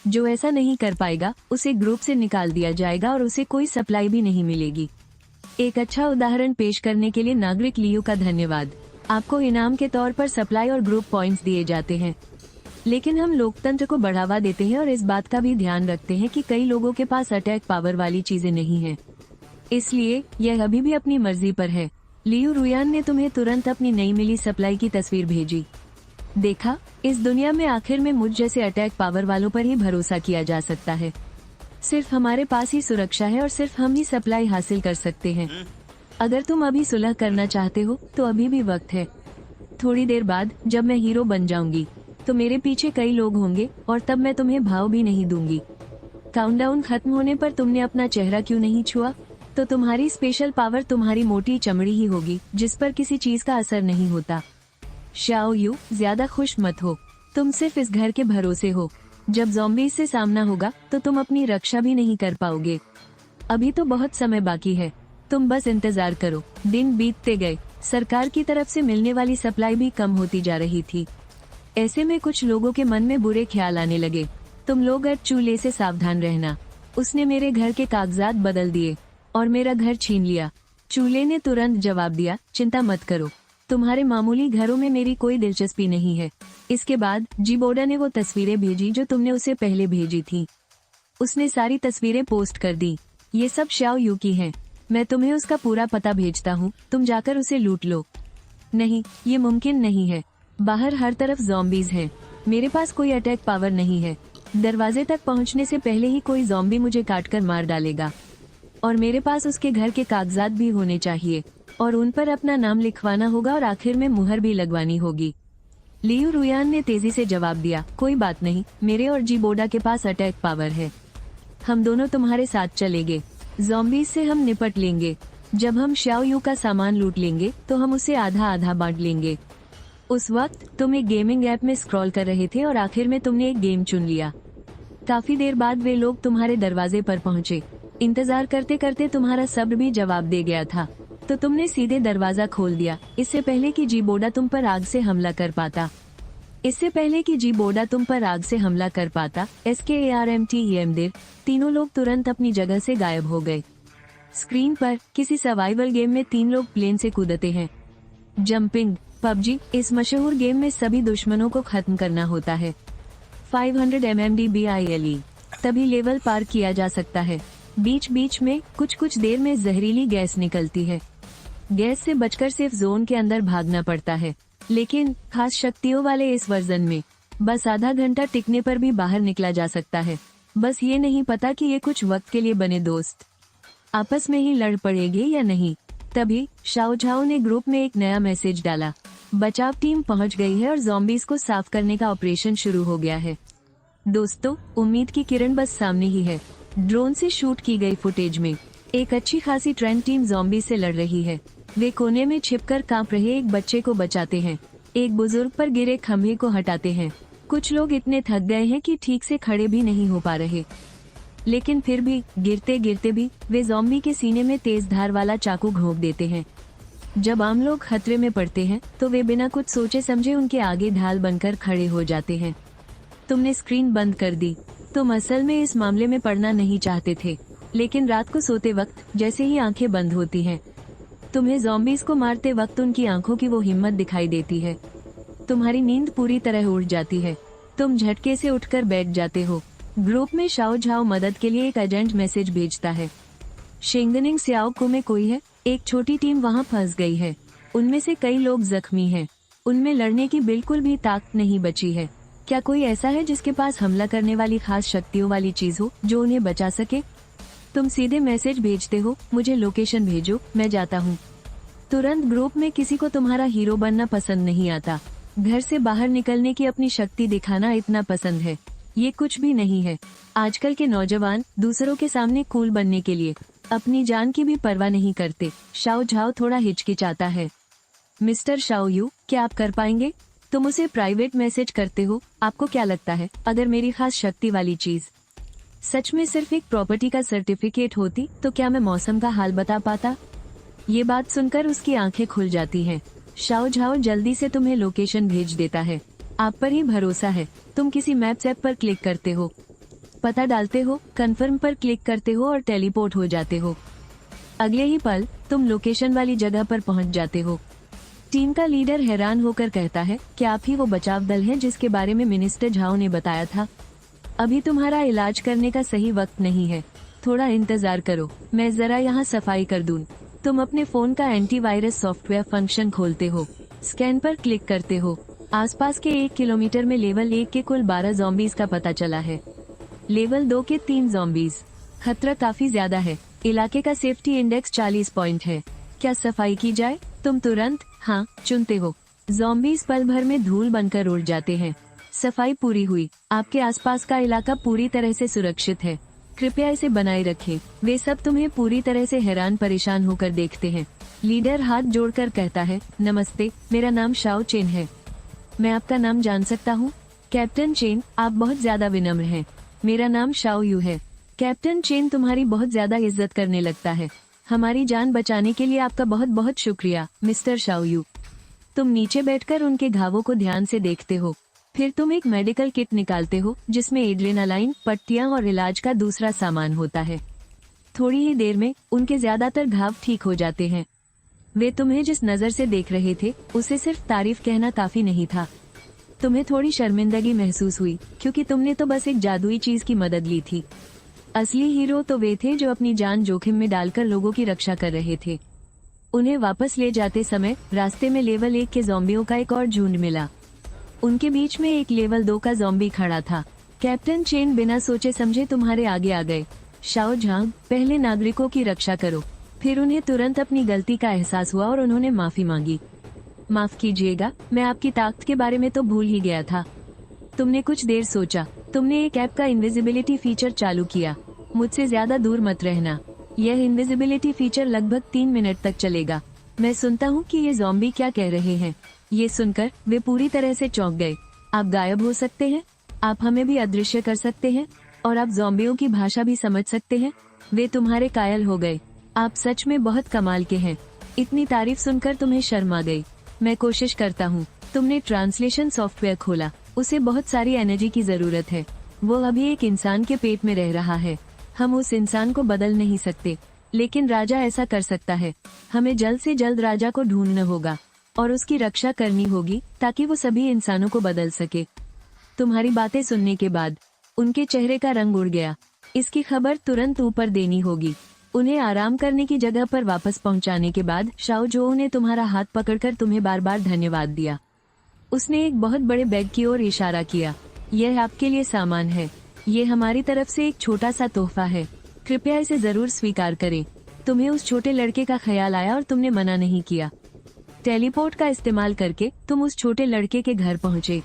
जो ऐसा नहीं कर पाएगा उसे ग्रुप से निकाल दिया जाएगा और उसे कोई सप्लाई भी नहीं मिलेगी। एक अच्छा उदाहरण पेश करने के लिए नागरिक लियू का धन्यवाद। आपको इनाम के तौर पर सप्लाई और ग्रुप पॉइंट्स दिए जाते हैं, लेकिन हम लोकतंत्र को बढ़ावा देते हैं और इस बात का भी ध्यान रखते हैं कि कई लोगों के पास अटैक पावर वाली चीजें नहीं हैं। इसलिए यह अभी भी अपनी मर्जी पर है। लियू रुयान ने तुम्हें तुरंत अपनी नई मिली सप्लाई की तस्वीर भेजी। देखा, इस दुनिया में आखिर में मुझ जैसे अटैक पावर वालों पर ही भरोसा किया जा सकता है। सिर्फ हमारे पास ही सुरक्षा है और सिर्फ हम ही सप्लाई हासिल कर सकते हैं। अगर तुम अभी सुलह करना चाहते हो तो अभी भी वक्त है। थोड़ी देर बाद जब मैं हीरो बन जाऊंगी तो मेरे पीछे कई लोग होंगे और तब मैं तुम्हें भाव भी नहीं दूंगी। काउंटडाउन खत्म होने पर तुमने अपना चेहरा क्यों नहीं छुआ? तो तुम्हारी स्पेशल पावर तुम्हारी मोटी चमड़ी ही होगी जिस पर किसी चीज का असर नहीं होता। शाओ यू, ज्यादा खुश मत हो। तुम सिर्फ इस घर के भरोसे हो। जब ज़ॉम्बीज़ से सामना होगा तो तुम अपनी रक्षा भी नहीं कर पाओगे। अभी तो बहुत समय बाकी है, तुम बस इंतजार करो। दिन बीतते गए, सरकार की तरफ से मिलने वाली सप्लाई भी कम होती जा रही थी। ऐसे में कुछ लोगों के मन में बुरे ख्याल आने लगे। तुम लोग अब चूल्हे से सावधान रहना। उसने मेरे घर के कागजात बदल दिए और मेरा घर छीन लिया। चूल्हे ने तुरंत जवाब दिया, चिंता मत करो, तुम्हारे मामूली घरों में मेरी कोई दिलचस्पी नहीं है। इसके बाद जीबोडा ने वो तस्वीरें भेजी जो तुमने उसे पहले भेजी थी। उसने सारी तस्वीरें पोस्ट कर दी। ये सब शाओ यू की हैं। मैं तुम्हें उसका पूरा पता भेजता हूँ, तुम जाकर उसे लूट लो। नहीं, ये मुमकिन नहीं है। बाहर हर तरफ ज़ॉम्बीज़ हैं। मेरे पास कोई अटैक पावर नहीं है। दरवाजे तक पहुँचने से पहले ही कोई ज़ॉम्बी मुझे काटकर मार डालेगा। और मेरे पास उसके घर के कागजात भी होने चाहिए और उन पर अपना नाम लिखवाना होगा और आखिर में मुहर भी लगवानी होगी। लियू रुयान ने तेजी से जवाब दिया, कोई बात नहीं, मेरे और जीबोडा के पास अटैक पावर है। हम दोनों तुम्हारे साथ चलेंगे। ज़ॉम्बीज़ से हम निपट लेंगे। जब हम शाओ यू का सामान लूट लेंगे तो हम उसे आधा आधा बांट लेंगे। उस वक्त तुम एक गेमिंग ऐप में स्क्रॉल कर रहे थे और आखिर में तुमने एक गेम चुन लिया। काफी देर बाद वे लोग तुम्हारे दरवाजे पर पहुंचे। इंतजार करते करते तुम्हारा सब्र भी जवाब दे गया था, तो तुमने सीधे दरवाजा खोल दिया, इससे पहले कि जीबोडा तुम पर आग से हमला कर पाता। SKARMTEMDIR तीनों लोग तुरंत अपनी जगह से गायब हो गए। स्क्रीन पर किसी सर्वाइवल गेम में 3 लोग प्लेन से कूदते हैं। जंपिंग PUBG, इस मशहूर गेम में सभी दुश्मनों को खत्म करना होता है। 500 MMDBILE तभी लेवल पार किया जा सकता है। बीच बीच में कुछ देर में जहरीली गैस निकलती है। गैस से बचकर सिर्फ जोन के अंदर भागना पड़ता है, लेकिन खास शक्तियों वाले इस वर्जन में बस आधा घंटा टिकने पर भी बाहर निकला जा सकता है। बस ये नहीं पता कि ये कुछ वक्त के लिए बने दोस्त आपस में ही लड़ पड़ेंगे या नहीं। तभी शाओ झाओ ने ग्रुप में एक नया मैसेज डाला, बचाव टीम पहुंच गई है और ज़ॉम्बीज़ को साफ करने का ऑपरेशन शुरू हो गया है। दोस्तों, उम्मीद की किरण बस सामने ही है। ड्रोन से शूट की गई फुटेज में एक अच्छी खासी ट्रेंड टीम ज़ॉम्बी से लड़ रही है। वे कोने में छिपकर कांप रहे एक बच्चे को बचाते हैं, एक बुजुर्ग पर गिरे खंभे को हटाते हैं। कुछ लोग इतने थक गए हैं कि ठीक से खड़े भी नहीं हो पा रहे, लेकिन फिर भी गिरते गिरते भी वे ज़ॉम्बी के सीने में तेज धार वाला चाकू घोंप देते हैं। जब आम लोग खतरे में पड़ते हैं तो वे बिना कुछ सोचे समझे उनके आगे ढाल बनकर खड़े हो जाते हैं। तुमने स्क्रीन बंद कर दी। तुम असल में इस मामले में पड़ना नहीं चाहते थे, लेकिन रात को सोते वक्त जैसे ही आंखें बंद होती हैं, तुम्हें ज़ॉम्बीज़ को मारते वक्त उनकी आंखों की वो हिम्मत दिखाई देती है। तुम्हारी नींद पूरी तरह उड़ जाती है। तुम झटके से उठकर बैठ जाते हो। ग्रुप में शाओ झाओ मदद के लिए एक एजेंट मैसेज भेजता है। शेंगनिंग स्याओ को में कोई है, एक छोटी टीम वहां फंस गई है। उनमें से कई लोग जख्मी हैं। उनमें लड़ने की बिल्कुल भी ताकत नहीं बची है। क्या कोई ऐसा है जिसके पास हमला करने वाली खास शक्तियों वाली चीज हो जो उन्हें बचा सके? तुम सीधे मैसेज भेजते हो, मुझे लोकेशन भेजो, मैं जाता हूँ। तुरंत ग्रुप में किसी को तुम्हारा हीरो बनना पसंद नहीं आता। घर से बाहर निकलने की अपनी शक्ति दिखाना इतना पसंद है। ये कुछ भी नहीं है। आजकल के नौजवान दूसरों के सामने कूल बनने के लिए अपनी जान की भी परवाह नहीं करते। शाओ झाओ थोड़ा हिचकिचाता है। मिस्टर शाओ यू, क्या आप कर पाएंगे? तुम उसे प्राइवेट मैसेज करते हो। आपको क्या लगता है, अगर मेरी खास शक्ति वाली चीज सच में सिर्फ एक प्रॉपर्टी का सर्टिफिकेट होती तो क्या मैं मौसम का हाल बता पाता? ये बात सुनकर उसकी आंखें खुल जाती हैं। शाओ झाओ जल्दी से तुम्हें लोकेशन भेज देता है। आप पर ही भरोसा है। तुम किसी मैप्स ऐप पर क्लिक करते हो, पता डालते हो, कंफर्म पर क्लिक करते हो और टेलीपोर्ट हो जाते हो। अगले ही पल तुम लोकेशन वाली जगह पर पहुंच जाते हो। टीम का लीडर हैरान होकर कहता है, क्या आप ही वो बचाव दल हैं जिसके बारे में मिनिस्टर झाओ ने बताया था? अभी तुम्हारा इलाज करने का सही वक्त नहीं है, थोड़ा इंतजार करो, मैं जरा यहाँ सफाई कर दूं। तुम अपने फोन का एंटीवायरस सॉफ्टवेयर फंक्शन खोलते हो, स्कैन पर क्लिक करते हो। आसपास के 1 किलोमीटर में लेवल 1 के कुल 12 ज़ॉम्बीज़ का पता चला है। लेवल 2 के 3 ज़ॉम्बीज़। खतरा काफी ज्यादा है। इलाके का सेफ्टी इंडेक्स 40 पॉइंट है। क्या सफाई की जाए? तुम तुरंत हाँ चुनते हो। ज़ॉम्बीज़ पल भर में धूल बनकर उड़ जाते हैं। सफाई पूरी हुई। आपके आसपास का इलाका पूरी तरह से सुरक्षित है। कृपया इसे बनाए रखें। वे सब तुम्हें पूरी तरह से हैरान परेशान होकर देखते हैं। लीडर हाथ जोड़कर कहता है, नमस्ते, मेरा नाम शाओ चेन है। मैं आपका नाम जान सकता हूँ? कैप्टन चेन, आप बहुत ज्यादा विनम्र हैं। मेरा नाम शाओ यू है। कैप्टन चेन तुम्हारी बहुत ज्यादा इज्जत करने लगता है। हमारी जान बचाने के लिए आपका बहुत बहुत शुक्रिया, मिस्टर शाओ यू। तुम नीचे बैठकर उनके घावों को ध्यान से देखते हो। फिर तुम एक मेडिकल किट निकालते हो जिसमें एड्रेनालाइन, पट्टियां और इलाज का दूसरा सामान होता है। थोड़ी ही देर में उनके ज्यादातर घाव ठीक हो जाते हैं। वे तुम्हें जिस नजर से देख रहे थे उसे सिर्फ तारीफ कहना काफी नहीं था। तुम्हें थोड़ी शर्मिंदगी महसूस हुई क्योंकि तुमने तो बस एक जादुई चीज की मदद ली थी। असली हीरो तो वे थे जो अपनी जान जोखिम में डालकर लोगों की रक्षा कर रहे थे। उन्हें वापस ले जाते समय रास्ते में लेवल 1 के ज़ॉम्बियों का एक और झुंड मिला। उनके बीच में एक लेवल 2 का ज़ॉम्बी खड़ा था। कैप्टन चेन बिना सोचे समझे तुम्हारे आगे आ गए। शाओ झांग, पहले नागरिकों की रक्षा करो। फिर उन्हें तुरंत अपनी गलती का एहसास हुआ और उन्होंने माफी मांगी। माफ कीजिएगा, मैं आपकी ताकत के बारे में तो भूल ही गया था। तुमने कुछ देर सोचा। तुमने एक ऐप का इनविजिबिलिटी फीचर चालू किया। मुझसे ज्यादा दूर मत रहना। यह इनविजिबिलिटी फीचर लगभग 3 मिनट तक चलेगा। मैं सुनता हूँ कि ये ज़ॉम्बी क्या कह रहे हैं। ये सुनकर वे पूरी तरह से चौंक गए। आप गायब हो सकते हैं, आप हमें भी अदृश्य कर सकते हैं, और आप ज़ॉम्बियों की भाषा भी समझ सकते हैं। वे तुम्हारे कायल हो गए। आप सच में बहुत कमाल के हैं। इतनी तारीफ सुनकर तुम्हें शर्म आ गई। मैं कोशिश करता हूँ। तुमने ट्रांसलेशन सॉफ्टवेयर खोला। उसे बहुत सारी एनर्जी की जरूरत है। वो अभी एक इंसान के पेट में रह रहा है। हम उस इंसान को बदल नहीं सकते, लेकिन राजा ऐसा कर सकता है। हमें जल्द से जल्द राजा को ढूंढना होगा और उसकी रक्षा करनी होगी ताकि वो सभी इंसानों को बदल सके। तुम्हारी बातें सुनने के बाद उनके चेहरे का रंग उड़ गया। इसकी खबर तुरंत ऊपर देनी होगी। उन्हें आराम करने की जगह पर वापस पहुंचाने के बाद शाओ जोऊ ने तुम्हारा हाथ पकड़कर तुम्हें बार बार धन्यवाद दिया। उसने एक बहुत बड़े बैग की ओर इशारा किया। यह आपके लिए सामान है। ये हमारी तरफ से एक छोटा सा तोहफा है। कृपया इसे जरूर स्वीकार करें। तुम्हें उस छोटे लड़के का ख्याल आया और तुमने मना नहीं किया। टेलीपोर्ट का इस्तेमाल करके तुम उस छोटे लड़के के घर पहुंचे।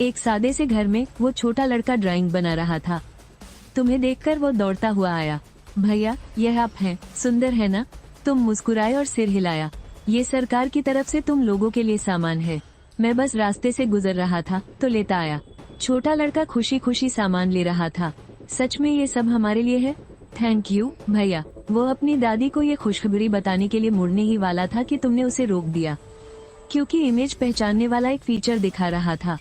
एक सादे से घर में वो छोटा लड़का ड्राइंग बना रहा था। तुम्हें देखकर वो दौड़ता हुआ आया। भैया, यह आप हैं, सुंदर है ना? तुम मुस्कुराए और सिर हिलाया। ये सरकार की तरफ से तुम लोगों के लिए सामान है। मैं बस रास्ते से गुजर रहा था तो लेता आया। छोटा लड़का खुशी खुशी सामान ले रहा था। सच में ये सब हमारे लिए है? थैंक यू भैया। वो अपनी दादी को ये खुशखबरी बताने के लिए मुड़ने ही वाला था कि तुमने उसे रोक दिया, क्योंकि इमेज पहचानने वाला एक फीचर दिखा रहा था।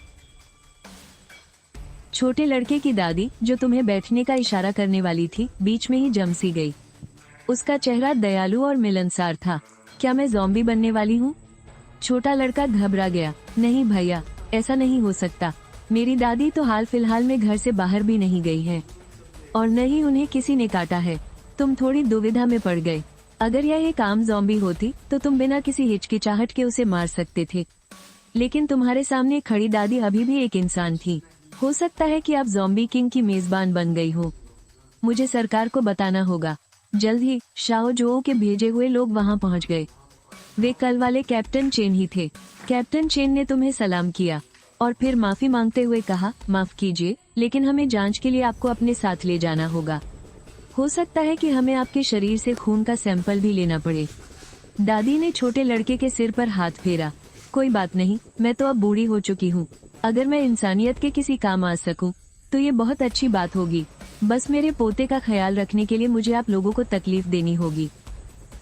छोटे लड़के की दादी, जो तुम्हें बैठने का इशारा करने वाली थी, बीच में ही जम सी गई। उसका चेहरा दयालु और मिलनसार था। क्या मैं ज़ॉम्बी बनने वाली हूँ? छोटा लड़का घबरा गया। नहीं भैया, ऐसा नहीं हो सकता। मेरी दादी तो हाल फिलहाल में घर से बाहर भी नहीं गई है, और न ही उन्हें किसी ने काटा है। तुम थोड़ी दुविधा में पड़ गए। अगर यह एक आम ज़ॉम्बी होती तो तुम बिना किसी हिचकिचाहट के उसे मार सकते थे, लेकिन तुम्हारे सामने खड़ी दादी अभी भी एक इंसान थी। हो सकता है कि आप ज़ॉम्बी किंग की मेजबान बन गई हो। मुझे सरकार को बताना होगा। जल्द ही शाओ जोऊ के भेजे हुए लोग वहां पहुंच गए। वे कल वाले कैप्टन चेन ही थे। कैप्टन चेन ने तुम्हें सलाम किया और फिर माफी मांगते हुए कहा, माफ कीजिए, लेकिन हमें जांच के लिए आपको अपने साथ ले जाना होगा। हो सकता है कि हमें आपके शरीर से खून का सैंपल भी लेना पड़े। दादी ने छोटे लड़के के सिर पर हाथ फेरा। कोई बात नहीं, मैं तो अब बूढ़ी हो चुकी हूँ। अगर मैं इंसानियत के किसी काम आ सकूं, तो ये बहुत अच्छी बात होगी। बस मेरे पोते का ख्याल रखने के लिए मुझे आप लोगों को तकलीफ देनी होगी।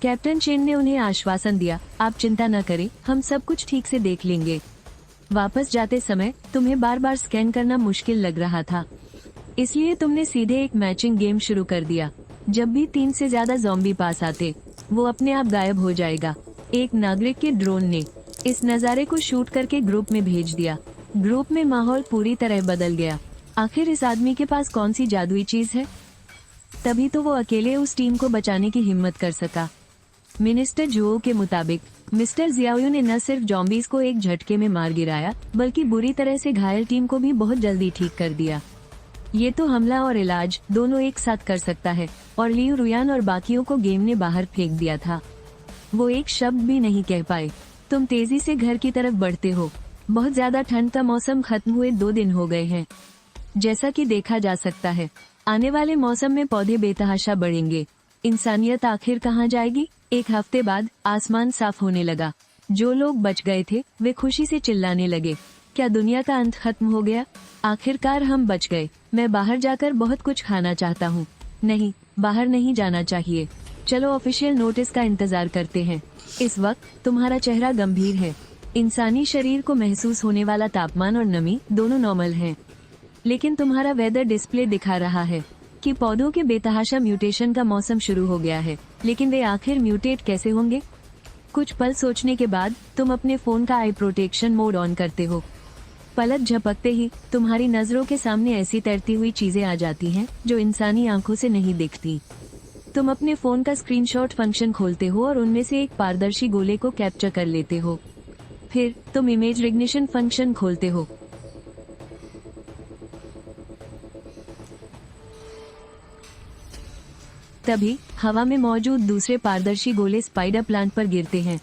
कैप्टन चेन ने उन्हें आश्वासन दिया, आप चिंता न करें, हम सब कुछ ठीक से देख लेंगे। वापस जाते समय तुम्हें बार बार स्कैन करना मुश्किल लग रहा था, इसलिए तुमने सीधे एक मैचिंग गेम शुरू कर दिया। जब भी 3 से ज्यादा ज़ॉम्बी पास आते, वो अपने आप गायब हो जाएगा। एक नागरिक के ड्रोन ने इस नज़ारे को शूट करके ग्रुप में भेज दिया। ग्रुप में माहौल पूरी तरह बदल गया। आखिर इस आदमी के पास कौन सी जादुई चीज है? तभी तो वो अकेले उस टीम को बचाने की हिम्मत कर सका। मिनिस्टर जोओ के मुताबिक मिस्टर जियाओयू ने न सिर्फ ज़ॉम्बीज को एक झटके में मार गिराया, बल्कि बुरी तरह से घायल टीम को भी बहुत जल्दी ठीक कर दिया। ये तो हमला और इलाज दोनों एक साथ कर सकता है, और लियू रुयान और बाकियों को गेम ने बाहर फेंक दिया था। वो एक शब्द भी नहीं कह पाए। तुम तेजी से घर की तरफ बढ़ते हो। बहुत ज्यादा ठंड का मौसम खत्म हुए 2 दिन हो गए हैं। जैसा कि देखा जा सकता है, आने वाले मौसम में पौधे बेतहाशा बढ़ेंगे। इंसानियत आखिर कहाँ जाएगी? एक हफ्ते बाद आसमान साफ होने लगा। जो लोग बच गए थे वे खुशी से चिल्लाने लगे, क्या दुनिया का अंत खत्म हो गया? आखिरकार हम बच गए। मैं बाहर जाकर बहुत कुछ खाना चाहता हूँ। नहीं, बाहर नहीं जाना चाहिए। चलो ऑफिशियल नोटिस का इंतजार करते हैं। इस वक्त तुम्हारा चेहरा गंभीर है। इंसानी शरीर को महसूस होने वाला तापमान और नमी दोनों नॉर्मल हैं। लेकिन तुम्हारा वेदर डिस्प्ले दिखा रहा है कि पौधों के बेतहाशा म्यूटेशन का मौसम शुरू हो गया है। लेकिन वे आखिर म्यूटेट कैसे होंगे? कुछ पल सोचने के बाद तुम अपने फोन का आई प्रोटेक्शन मोड ऑन करते हो। पलक झपकते ही तुम्हारी नजरों के सामने ऐसी तैरती हुई चीजें आ जाती हैं जो इंसानी आंखों से नहीं दिखती। तुम अपने फोन का स्क्रीनशॉट फंक्शन खोलते हो और उनमें से एक पारदर्शी गोले को कैप्चर कर लेते हो। फिर तुम इमेज रिकग्निशन फंक्शन खोलते हो। तभी हवा में मौजूद दूसरे पारदर्शी गोले स्पाइडर प्लांट पर गिरते हैं।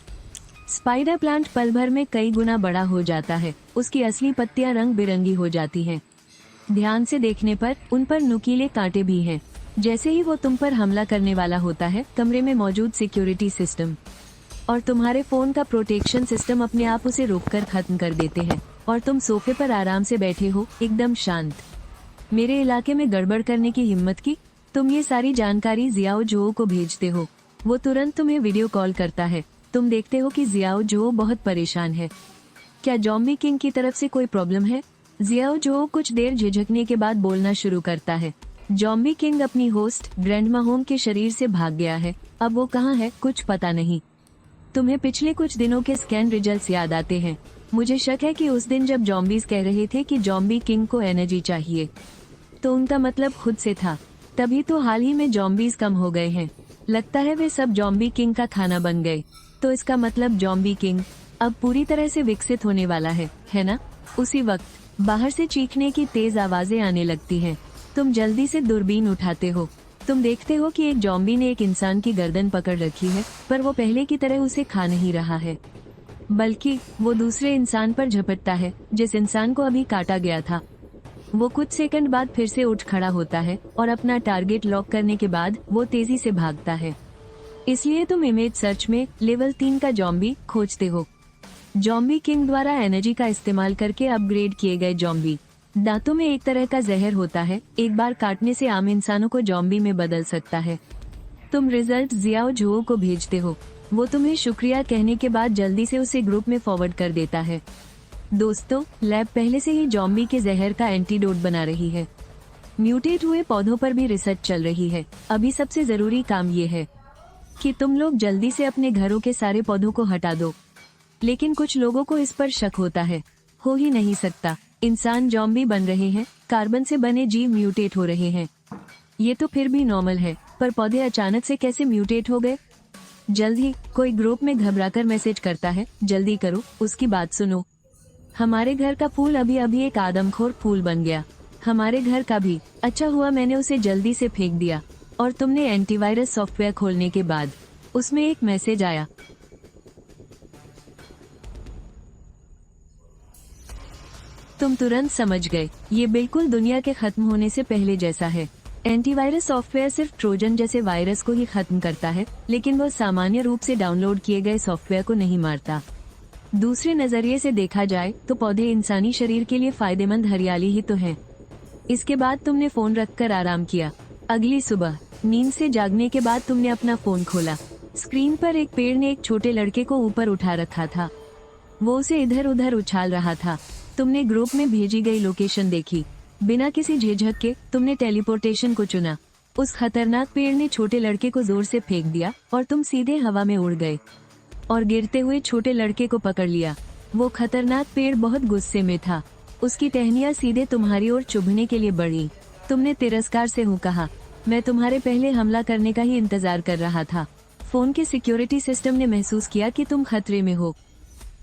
स्पाइडर प्लांट पल भर में कई गुना बड़ा हो जाता है। उसकी असली पत्तियां रंग बिरंगी हो जाती हैं। ध्यान से देखने पर उन पर नुकीले कांटे भी हैं। जैसे ही वो तुम पर हमला करने वाला होता है, कमरे में मौजूद सिक्योरिटी सिस्टम और तुम्हारे फोन का प्रोटेक्शन सिस्टम अपने आप उसे रोककर खत्म कर देते हैं और तुम सोफे पर आराम से बैठे हो, एकदम शांत। मेरे इलाके में गड़बड़ करने की हिम्मत की? तुम ये सारी जानकारी जियाओ जो को भेजते हो। वो तुरंत तुम्हें वीडियो कॉल करता है। तुम देखते हो कि जियाओ जो बहुत परेशान है। क्या जॉम्बी किंग की तरफ से कोई प्रॉब्लम है? जियाओ जो कुछ देर झिझकने के बाद बोलना शुरू करता है। जॉम्बी किंग अपनी होस्ट ग्रैंडमा होम के शरीर से भाग गया है। अब वो कहाँ है कुछ पता नहीं। तुम्हें पिछले कुछ दिनों के स्कैन रिजल्ट्स याद आते हैं। मुझे शक है कि उस दिन जब जॉम्बीज कह रहे थे कि जॉम्बी किंग को एनर्जी चाहिए, तो उनका मतलब खुद से था। तभी तो हाल ही में जॉम्बीज कम हो गए हैं। लगता है वे सब जॉम्बी किंग का खाना बन गए। तो इसका मतलब जॉम्बी किंग अब पूरी तरह से विकसित होने वाला है ना? उसी वक्त बाहर से चीखने की तेज आवाजें आने लगती हैं। तुम जल्दी से दूरबीन उठाते हो। तुम देखते हो कि एक जॉम्बी ने एक इंसान की गर्दन पकड़ रखी है, पर वो पहले की तरह उसे खा नहीं रहा है, बल्कि वो दूसरे इंसान पर झपटता है जिस इंसान को अभी काटा गया था। वो कुछ सेकंड बाद फिर से उठ खड़ा होता है और अपना टारगेट लॉक करने के बाद वो तेजी से भागता है। इसलिए तुम इमेज सर्च में लेवल 3 का जॉम्बी खोजते हो। जॉम्बी किंग द्वारा एनर्जी का इस्तेमाल करके अपग्रेड किए गए जॉम्बी। दांतों में एक तरह का जहर होता है, एक बार काटने से आम इंसानों को जॉम्बी में बदल सकता है। तुम रिजल्ट जियाओ जो को भेजते हो। वो तुम्हें शुक्रिया कहने के बाद जल्दी से उसे ग्रुप में फॉरवर्ड कर देता है। दोस्तों, लैब पहले से ही जॉम्बी के जहर का एंटीडोट बना रही है। म्यूटेट हुए पौधों पर भी रिसर्च चल रही है। अभी सबसे जरूरी काम ये है कि तुम लोग जल्दी से अपने घरों के सारे पौधों को हटा दो। लेकिन कुछ लोगों को इस पर शक होता है। हो ही नहीं सकता। इंसान जॉम्बी बन रहे हैं, कार्बन से बने जीव म्यूटेट हो रहे हैं। ये तो फिर भी नॉर्मल है, पर पौधे अचानक से कैसे म्यूटेट हो गए? जल्द ही कोई ग्रुप में घबराकर मैसेज करता है, जल्दी करो, उसकी बात सुनो। हमारे घर का फूल अभी अभी एक आदमखोर फूल बन गया। हमारे घर का भी। अच्छा हुआ मैंने उसे जल्दी से फेंक दिया। और तुमने एंटीवायरस सॉफ्टवेयर खोलने के बाद उसमें एक मैसेज आया। तुम तुरंत समझ गए, ये बिल्कुल दुनिया के खत्म होने से पहले जैसा है। एंटीवायरस सॉफ्टवेयर सिर्फ ट्रोजन जैसे वायरस को ही खत्म करता है, लेकिन वो सामान्य रूप से डाउनलोड किए गए सॉफ्टवेयर को नहीं मारता। दूसरे नजरिए से देखा जाए तो पौधे इंसानी शरीर के लिए फायदेमंद हरियाली ही तो हैं। इसके बाद तुमने फोन रखकर आराम किया। अगली सुबह नींद से जागने के बाद तुमने अपना फोन खोला। स्क्रीन पर एक पेड़ ने एक छोटे लड़के को ऊपर उठा रखा था। वो उसे इधर उधर उछाल रहा था। तुमने ग्रुप में भेजी गई लोकेशन देखी। बिना किसी झिझक के तुमने टेलीपोर्टेशन को चुना। उस खतरनाक पेड़ ने छोटे लड़के को जोर से फेंक दिया और तुम सीधे हवा में उड़ गए और गिरते हुए छोटे लड़के को पकड़ लिया। वो खतरनाक पेड़ बहुत गुस्से में था। उसकी टहनियां सीधे तुम्हारी ओर चुभने के लिए बढ़ी। तुमने तिरस्कार से हूँ कहा। मैं तुम्हारे पहले हमला करने का ही इंतजार कर रहा था। फोन के सिक्योरिटी सिस्टम ने महसूस किया कि तुम खतरे में हो।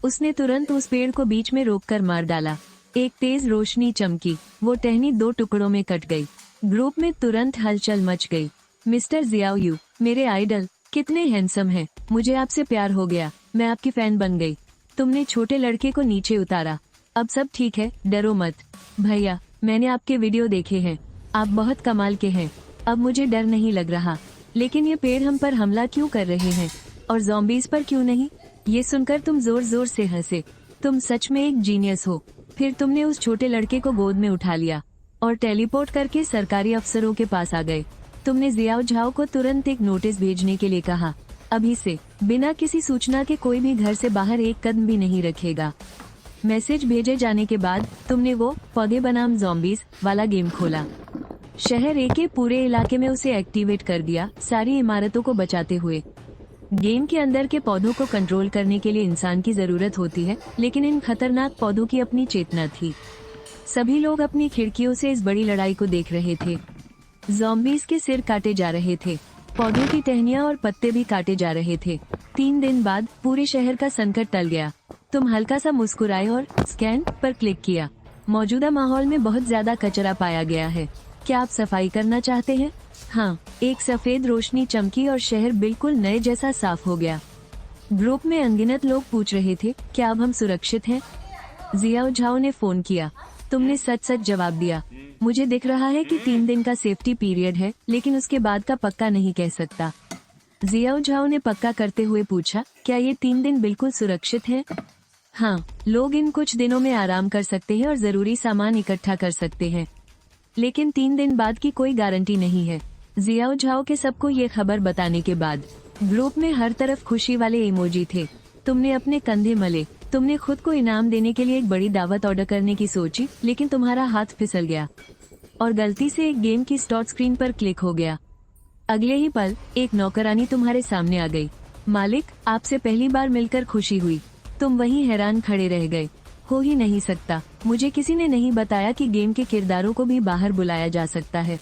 उसने तुरंत उस पेड़ को बीच में रोककर मार डाला। एक तेज रोशनी चमकी। वो टहनी 2 टुकड़ों में कट गई। ग्रुप में तुरंत हलचल मच गई। मिस्टर जियाओ यू, मेरे आइडल, कितने हैंडसम हैं, मुझे आपसे प्यार हो गया, मैं आपकी फैन बन गई। तुमने छोटे लड़के को नीचे उतारा, अब सब ठीक है, डरो मत। भैया, मैंने आपके वीडियो देखे हैं, आप बहुत कमाल के हैं, अब मुझे डर नहीं लग रहा। लेकिन ये पेड़ हम पर हमला क्यों कर रहे हैं और ज़ॉम्बीज़ पर क्यों नहीं? ये सुनकर तुम जोर जोर से हंसे। तुम सच में एक जीनियस हो। फिर तुमने उस छोटे लड़के को गोद में उठा लिया और टेलीपोर्ट करके सरकारी अफसरों के पास आ गए। तुमने जियाओ झाओ को तुरंत एक नोटिस भेजने के लिए कहा, अभी से बिना किसी सूचना के कोई भी घर से बाहर एक कदम भी नहीं रखेगा। मैसेज भेजे जाने के बाद तुमने वो पौधे बनाम ज़ॉम्बीज़ वाला गेम खोला। शहर ए के पूरे इलाके में उसे एक्टिवेट कर दिया, सारी इमारतों को बचाते हुए। गेम के अंदर के पौधों को कंट्रोल करने के लिए इंसान की जरूरत होती है, लेकिन इन खतरनाक पौधों की अपनी चेतना थी। सभी लोग अपनी खिड़कियों से इस बड़ी लड़ाई को देख रहे थे। ज़ॉम्बीज़ के सिर काटे जा रहे थे, पौधों की टहनियां और पत्ते भी काटे जा रहे थे। 3 दिन बाद पूरे शहर का संकट टल गया। तुम हल्का सा मुस्कुराए और स्कैन पर क्लिक किया। मौजूदा माहौल में बहुत ज्यादा कचरा पाया गया है, क्या आप सफाई करना चाहते हैं? हाँ, एक सफेद रोशनी चमकी और शहर बिल्कुल नए जैसा साफ हो गया। ग्रुप में अनगिनत लोग पूछ रहे थे, क्या अब हम सुरक्षित हैं? जियाओ झाओ ने फोन किया। तुमने सच सच जवाब दिया। मुझे दिख रहा है कि 3 दिन का सेफ्टी पीरियड है, लेकिन उसके बाद का पक्का नहीं कह सकता। जियाओ झाओ ने पक्का करते हुए पूछा, क्या ये 3 दिन बिल्कुल सुरक्षित है? हाँ, लोग इन कुछ दिनों में आराम कर सकते हैं और जरूरी सामान इकट्ठा कर सकते हैं, लेकिन 3 दिन बाद की कोई गारंटी नहीं है। जियाओ झाओ के सबको ये खबर बताने के बाद ग्रुप में हर तरफ खुशी वाले इमोजी थे। तुमने अपने कंधे मले। तुमने खुद को इनाम देने के लिए एक बड़ी दावत ऑर्डर करने की सोची, लेकिन तुम्हारा हाथ फिसल गया और गलती से एक गेम की स्टार्ट स्क्रीन पर क्लिक हो गया। अगले ही पल एक नौकरानी तुम्हारे सामने आ गई। मालिक, आपसे पहली बार मिलकर खुशी हुई। तुम वहीं हैरान खड़े रह गए। हो ही नहीं सकता, मुझे किसी ने नहीं बताया कि गेम के किरदारों को भी बाहर बुलाया जा सकता है।